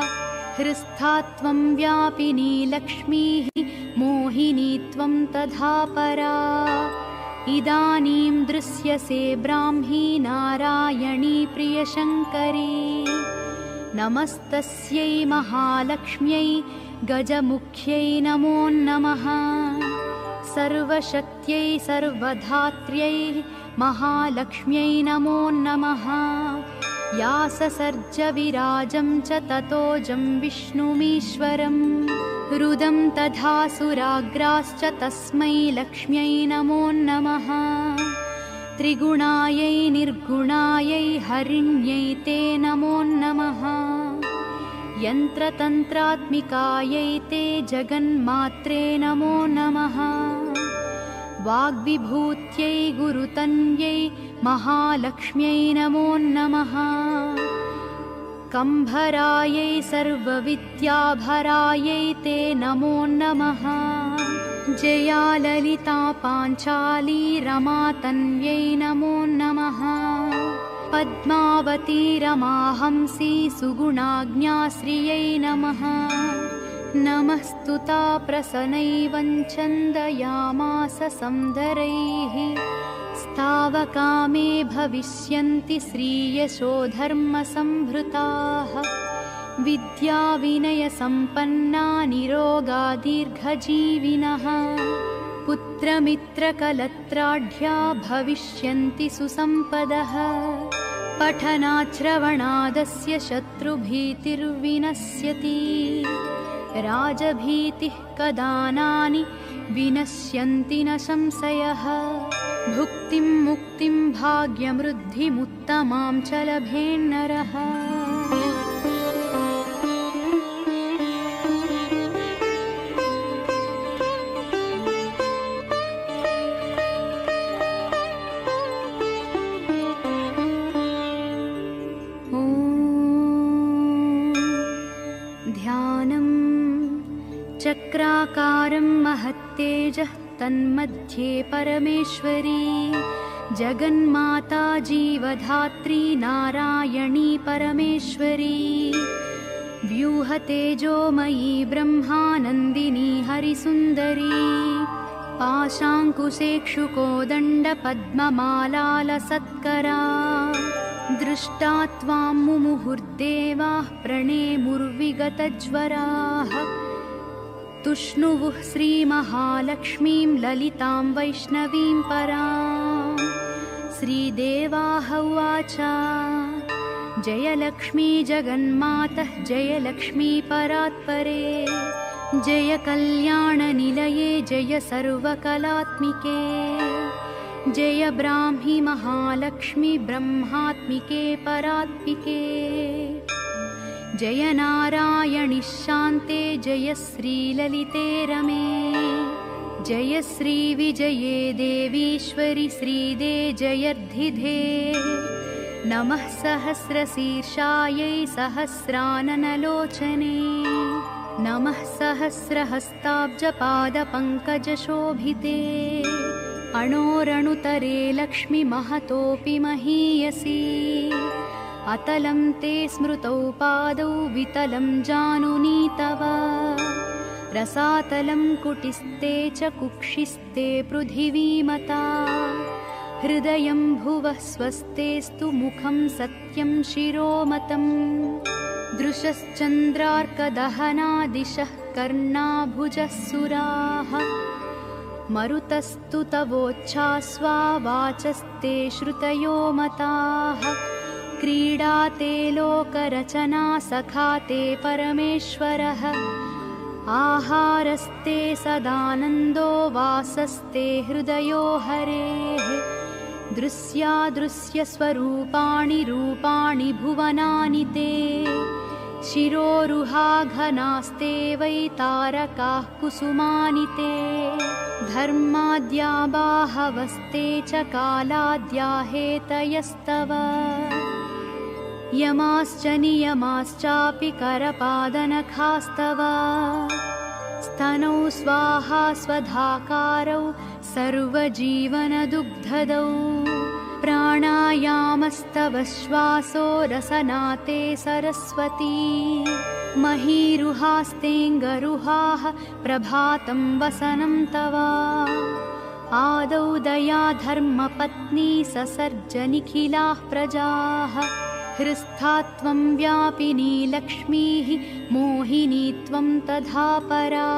हृस्था त्वं व्यापिनी लक्ष्मीः मोहिनी त्वं तथा परा इदानीं दृश्यसे ब्राह्मी नारायणी प्रियशङ्करी नमस्तस्यै महालक्ष्म्यै गजमुख्यै नमो नमः सर्वशक्त्यै सर्वधात्र्यै महालक्ष्म्यै नमो नमः या ससर्ज विराजं च ततोजं विष्णुमीश्वरं रुदं तथा सुराग्राश्च तस्मै लक्ष्म्यै नमो नमः त्रिगुणायै निर्गुणायै हरिण्यै ते नमो नमः यन्त्रतन्त्रात्मिकायै ते जगन्मात्रे नमो नमः वाग्विभूत्यै गुरुतन्यै महालक्ष्म्यै नमो नमः कम्भरायै सर्वविद्याभरायै ते नमो नमः जया ललिता पाञ्चाली रमा तन्यै नमो नमः पद्मावती रमाहंसी सुगुणाज्ञाश्रियै नमः नमस्तुता प्रसन्नैवं छन्दयामास संदरैः स्तावकामे भविष्यन्ति श्रीयशो धर्मसम्भृताः विद्याविनयसम्पन्ना निरोगा दीर्घजीविनः पुत्रमित्रकलत्राढ्या भविष्यन्ति सुसम्पदः पठनाश्रवणादस्य शत्रुभीतिर्विनश्यति राजभीतिः कदानानि विनश्यन्ति न संशयः भुक्तिं मुक्तिं भाग्यमृद्धिमुत्तमां च लभेन्नरः चक्राकारं महत्तेजः तन्मध्ये परमेश्वरी जगन्माता जीवधात्री नारायणी परमेश्वरी व्यूहतेजोमयी ब्रह्मानन्दिनी हरिसुन्दरी पाशाङ्कुशेक्षुकोदण्डपद्ममालालसत्करा दृष्टा त्वां मुमुहुर्देवाः प्रणेमुर्विगतज्वराः तुष्णुवुः श्रीमहालक्ष्मीं ललितां वैष्णवीं परां श्रीदेवाः उवाच जय लक्ष्मी जगन्मातः जय लक्ष्मी परात्परे जय कल्याणनिलये जय सर्वकलात्मिके जय ब्राह्मी महालक्ष्मी ब्रह्मात्मिके परात्मिके जय नारायणि शान्ते जय श्रीललिते रमे जय श्रीविजये देवीश्वरि श्रीदे जयर्धिधे नमः सहस्रशीर्षायै सहस्राननलोचने नमः सहस्रहस्ताब्जपादपङ्कजशोभिते अणोरणुतरे लक्ष्मीमहतोऽपि महीयसी अतलं ते स्मृतौ पादौ वितलं जानुनी तव रसातलं कुटिस्ते च कुक्षिस्ते पृथिवीमता हृदयं भुवः स्वस्तेस्तु मुखं सत्यं शिरोमतम् दृशश्चन्द्रार्कदहनादिशः कर्णाभुजः सुराः मरुतस्तु तवोच्छ्वास्वा वाचस्ते श्रुतयो मताः क्रीडाते लोकरचना सखाते परमेश्वरः आहारस्ते सदानन्दो वासस्ते हृदयो हरेः दृश्यादृश्यस्वरूपाणि रूपाणि भुवनानि ते शिरोरुहाघनास्ते वै तारकाः कुसुमानि ते धर्माद्या बाहवस्ते च कालाद्या हेतयस्तव यमाश्च नियमाश्चापि करपादनखास्तव स्तनौ स्वाहा स्वधाकारौ सर्वजीवनदुग्धदौ प्राणायामस्तव श्वासो रसनाते सरस्वती महीरुहास्तेऽङ्गरुहाः प्रभातं वसनं तव आदौ दया धर्मपत्नी ससर्ज निखिलाः प्रजाः हृस्था त्वं व्यापिनी लक्ष्मीः मोहिनी त्वं तथा परा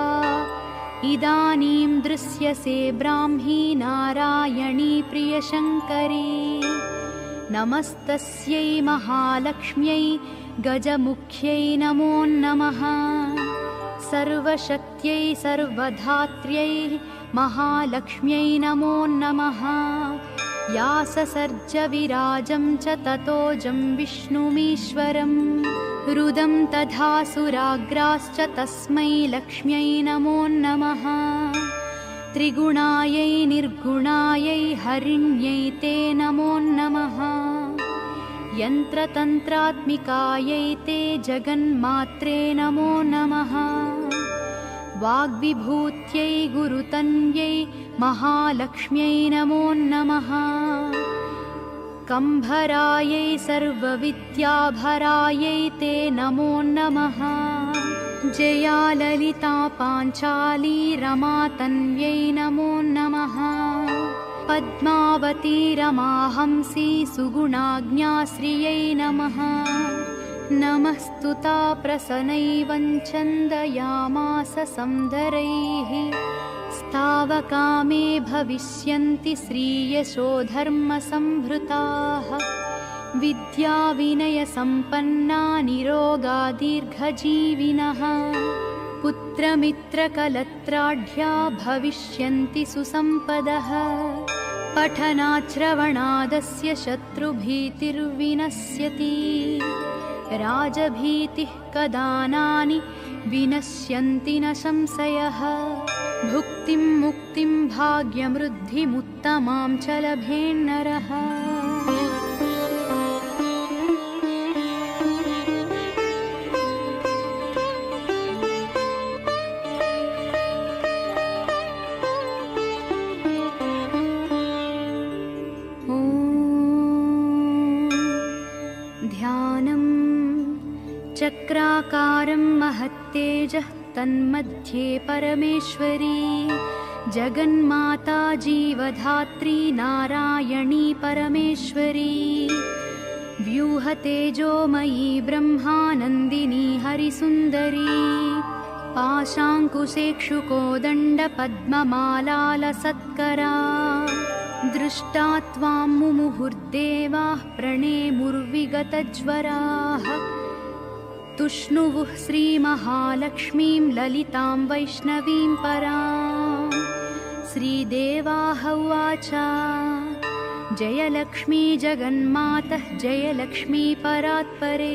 इदानीं दृश्यसे ब्राह्मी नारायणी प्रियशङ्करी नमस्तस्यै महालक्ष्म्यै गजमुख्यै नमो नमः सर्वशक्त्यै सर्वधात्र्यै महालक्ष्म्यै नमो नमः या ससर्ज विराजं च ततोजं विष्णुमीश्वरं रुदं तथा सुराग्राश्च तस्मै लक्ष्म्यै नमो नमः त्रिगुणायै निर्गुणायै हरिण्यै ते नमो नमः यन्त्रतन्त्रात्मिकायै ते जगन्मात्रे नमो नमः वाग्विभूत्यै गुरुतन्यै महालक्ष्म्यै नमो नमः कम्भरायै सर्वविद्याभरायै ते नमो नमः जया ललिता पाञ्चाली रमा तन्व्यै नमो नमः पद्मावती रमाहंसी सुगुणाज्ञाश्रियै नमः नमस्तुता प्रसनैवञ्छन्दयामास संदरैः स्तावकामे भविष्यन्ति श्रीयशो धर्मसम्भृताः विद्याविनयसम्पन्ना निरोगा दीर्घजीविनः पुत्रमित्रकलत्राढ्या भविष्यन्ति सुसम्पदः पठनाश्रवणादस्य शत्रुभीतिर्विनश्यति राजभीतिः कदानानि विनश्यन्ति न संशयः भुक्तिं मुक्तिं भाग्यमृद्धिमुत्तमां च लभेन्नरः तन्मध्ये परमेश्वरी जगन्माता जीवधात्री नारायणी परमेश्वरी व्यूहतेजोमयी ब्रह्मानन्दिनी हरिसुन्दरी पाशाङ्कुशेक्षुकोदण्डपद्ममालालसत्करा दृष्टा त्वां मुमुहुर्देवाः प्रणेमुर्विगतज्वराः तुष्णुवुः श्रीमहालक्ष्मीं ललितां वैष्णवीं परां श्रीदेवाः उवाच जय लक्ष्मी जगन्मातः जय लक्ष्मी परात्परे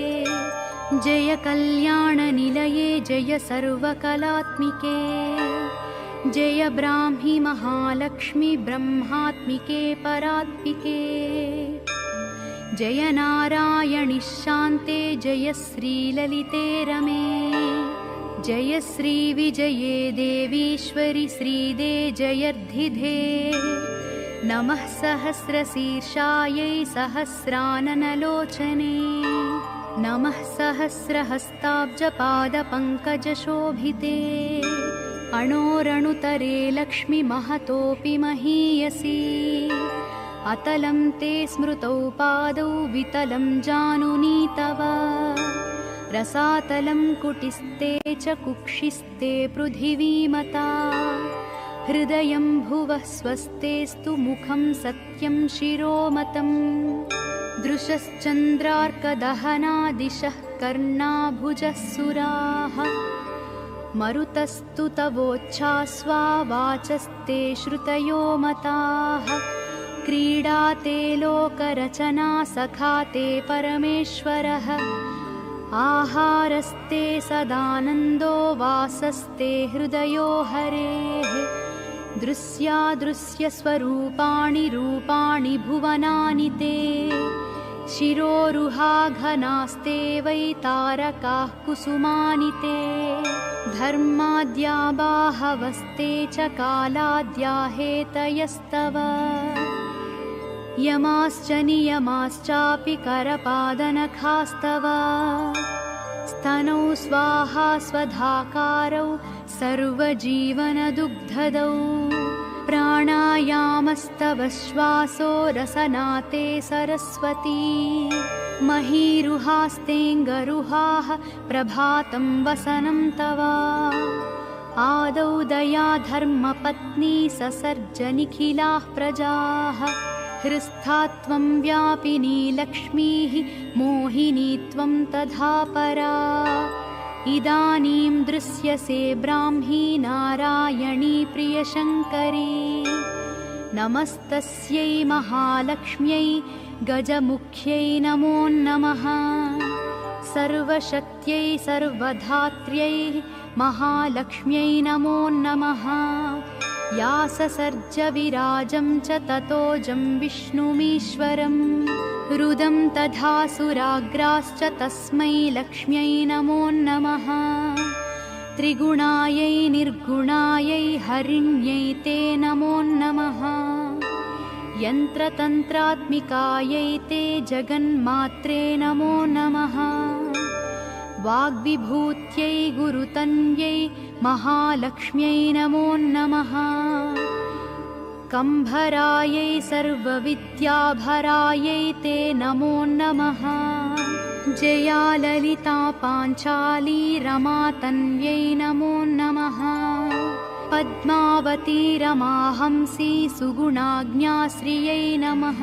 जय कल्याणनिलये जय सर्वकलात्मिके जय ब्राह्मी महालक्ष्मी ब्रह्मात्मिके परात्मिके जय नारायणि शान्ते जय श्रीललिते रमे जय श्रीविजये देवीश्वरि श्रीदे जयर्धिधे नमः सहस्रशीर्षायै सहस्राननलोचने नमः सहस्रहस्ताब्जपादपङ्कजशोभिते अणोरणुतरे लक्ष्मी महतोऽपि महीयसी अतलं ते स्मृतौ पादौ वितलं जानुनी तव रसातलं कुटिस्ते च कुक्षिस्ते पृथिवीमता हृदयं भुवः स्वस्तेस्तु मुखं सत्यं शिरोमतम् दृशश्चन्द्रार्कदहना दिशः कर्णाभुजः सुराः मरुतस्तु तवोच्छ्वासा वाचस्ते श्रुतयो मताः क्रीडाते लोकरचना सखाते परमेश्वरः आहारस्ते सदानन्दो वासस्ते हृदयो हरेः दृश्यादृश्यस्वरूपाणि रूपाणि भुवनानि ते शिरोरुहाघनास्ते वै तारकाः कुसुमानि ते धर्माद्या बाहवस्ते च कालाद्या हेतयस्तव यमाश्च नियमाश्चापि करपादनखास्तव स्तनौ स्वाहा स्वधाकारौ सर्वजीवनदुग्धदौ प्राणायामस्तव श्वासो रसनाते सरस्वती महीरुहास्तेऽङ्गरुहाः प्रभातं वसनं तव आदौ दया धर्मपत्नी ससर्जनिखिलाः प्रजाः हृस्था त्वं व्यापिनी लक्ष्मीः मोहिनी त्वं तथा परा इदानीं दृश्यसे ब्राह्मी नारायणी प्रियशङ्करी नमस्तस्यै महालक्ष्म्यै गजमुख्यै नमो नमः सर्वशक्त्यै सर्वधात्र्यै महालक्ष्म्यै नमो नमः या ससर्ज विराजं च ततोजं विष्णुमीश्वरं रुदं तथा सुराग्राश्च तस्मै लक्ष्म्यै नमो नमः त्रिगुणायै निर्गुणायै हरिण्यै ते नमो नमः यन्त्रतन्त्रात्मिकायै ते जगन्मात्रे नमो नमः वाग्विभूत्यै गुरुतन्यै महालक्ष्म्यै नमो नमः कम्भरायै सर्वविद्याभरायै ते नमो नमः जया ललिता पाञ्चाली रमातन्व्यै नमो नमः पद्मावती रमाहंसी सुगुणाज्ञाश्रियै नमः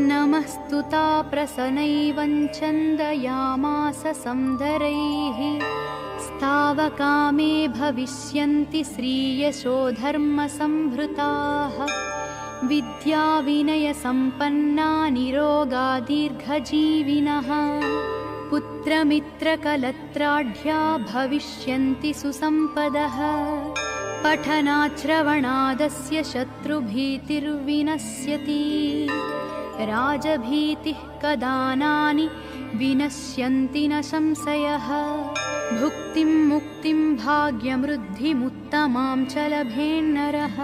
नमस्तुता प्रसनैवञ्छन्दयामास संदरैः स्तावकामे भविष्यन्ति श्रीयशो धर्मसम्भृताः विद्याविनयसम्पन्ना निरोगा दीर्घजीविनः पुत्रमित्रकलत्राढ्या भविष्यन्ति सुसम्पदः पठनाश्रवणादस्य शत्रुभीतिर्विनश्यति राजभीतिः कदानानि विनश्यन्ति न संशयः भुक्तिं मुक्तिं भाग्यमृद्धिमुत्तमां च लभेन्नरः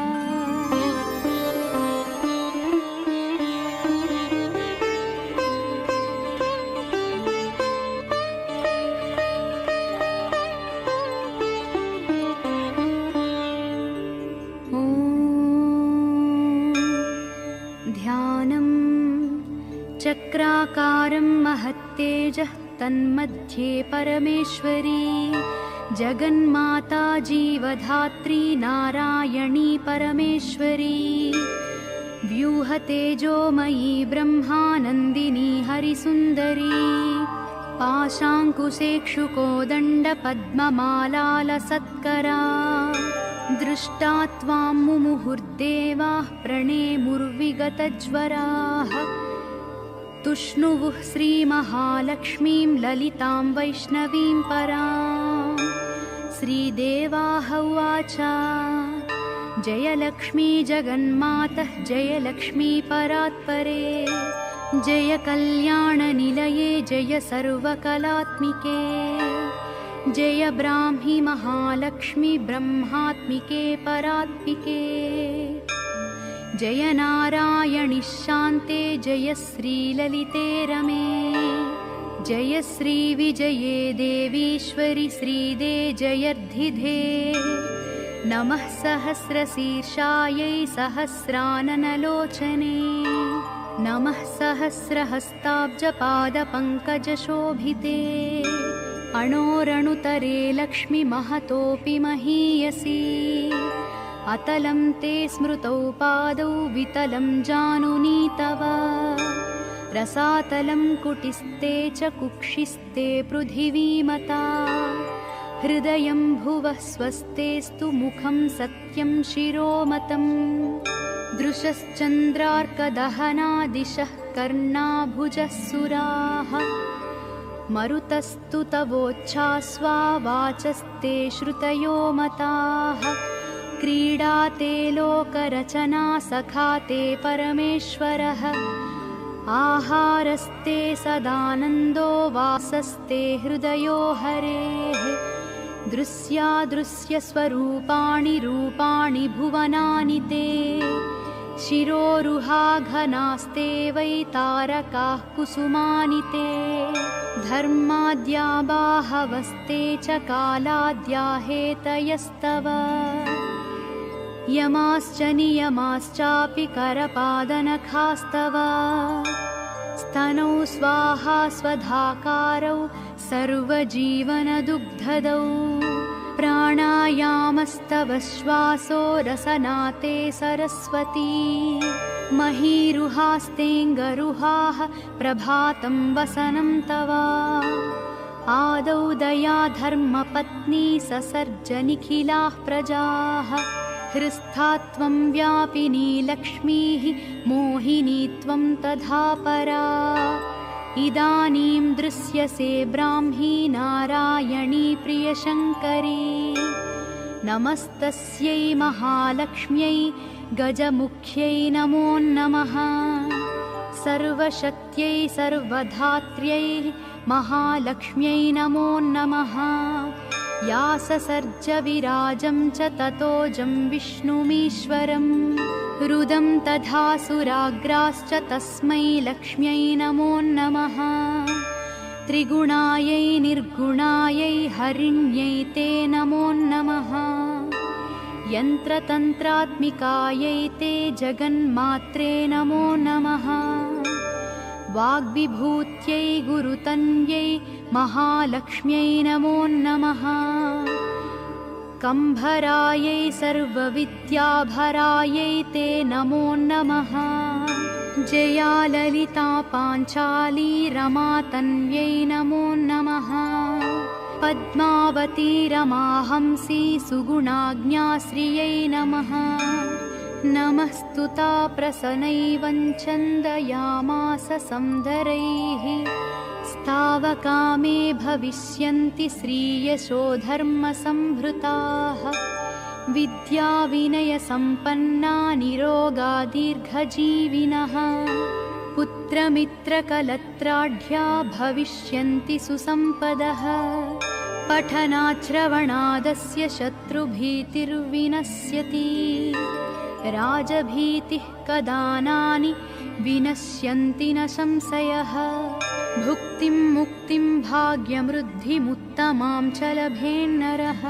चक्राकारं महत्तेजः तन्मध्ये परमेश्वरी जगन्माता जीवधात्री नारायणी परमेश्वरी व्यूहतेजोमयी ब्रह्मानन्दिनी हरिसुन्दरी पाशाङ्कुशेक्षुकोदण्डपद्ममालालसत्करा दृष्टा त्वां मुमुहुर्देवाः प्रणेमुर्विगतज्वराः तुष्णुवुः श्रीमहालक्ष्मीं ललितां वैष्णवीं परां श्रीदेवाः उवाच जय लक्ष्मी जगन्मातः जय लक्ष्मी परात्परे जय कल्याणनिलये जय सर्वकलात्मिके जय ब्राह्मी महालक्ष्मी ब्रह्मात्मिके परात्मिके जय नारायणि शान्ते जय श्रीललिते रमे जय श्रीविजये देवीश्वरि श्रीदे जयर्धिधे नमः सहस्रशीर्षायै सहस्राननलोचने नमः सहस्रहस्ताब्जपादपङ्कजशोभिते अणोरणुतरे लक्ष्मी महतोऽपि महीयसी अतलं ते स्मृतौ पादौ वितलं जानुनी तव रसातलं कुटिस्ते च कुक्षिस्ते पृथिवीमता हृदयं भुवः स्वस्तेस्तु मुखं सत्यं शिरोमतम् दृशश्चन्द्रार्कदहनादिशः कर्णाभुजः सुराः मरुतस्तु तवोच्छ्वास्वा वाचस्ते श्रुतयो मताः क्रीडाते लोकरचना सखाते परमेश्वरः आहारस्ते सदानन्दो वासस्ते हृदयो हरेः दृश्यादृश्यस्वरूपाणि रूपाणि भुवनानि ते शिरोरुहाघनास्ते वै तारकाः कुसुमानि ते धर्माद्या बाहवस्ते च कालाद्या हेतयस्तव यमाश्च नियमाश्चापि करपादनखास्तव स्तनौ स्वाहा स्वधाकारौ सर्वजीवनदुग्धदौ प्राणायामस्तव श्वासो रसनाते सरस्वती महीरुहास्तेऽङ्गरुहाः प्रभातं वसनं तव आदौ दया धर्मपत्नी ससर्ज निखिलाः प्रजाः हृस्था त्वं व्यापिनी लक्ष्मीः मोहिनी त्वं तथा परा इदानीं दृश्यसे ब्राह्मी नारायणी प्रियशङ्करी नमस्तस्यै महालक्ष्म्यै गजमुख्यै नमो नमः सर्वशक्त्यै सर्वधात्र्यै महालक्ष्म्यै नमो नमः या ससर्ज विराजं च ततोजं विष्णुमीश्वरं रुदं तथा सुराग्राश्च तस्मै लक्ष्म्यै नमो नमः त्रिगुणायै निर्गुणायै हरिण्यै ते नमो नमः यन्त्रतन्त्रात्मिकायै ते जगन्मात्रे नमो नमः वाग्विभूत्यै गुरुतन्यै महालक्ष्म्यै नमो नमः कम्भरायै सर्वविद्याभरायै ते नमो नमः जया ललिता पाञ्चाली रमातन्यै नमो नमः पद्मावती रमाहंसी सुगुणाज्ञाश्रियै नमः नमस्तुता प्रसनैवञ्छन्दयामास संदरैः स्तावकामे भविष्यन्ति श्रीयशो धर्मसम्भृताः विद्याविनयसम्पन्ना निरोगा दीर्घजीविनः पुत्रमित्रकलत्राढ्या भविष्यन्ति सुसम्पदः पठनाश्रवणादस्य शत्रुभीतिर्विनश्यति राजभीतिः कदानानि विनश्यन्ति न संशयः भुक्तिं मुक्तिं भाग्यमृद्धिमुत्तमां च लभेन्नरः।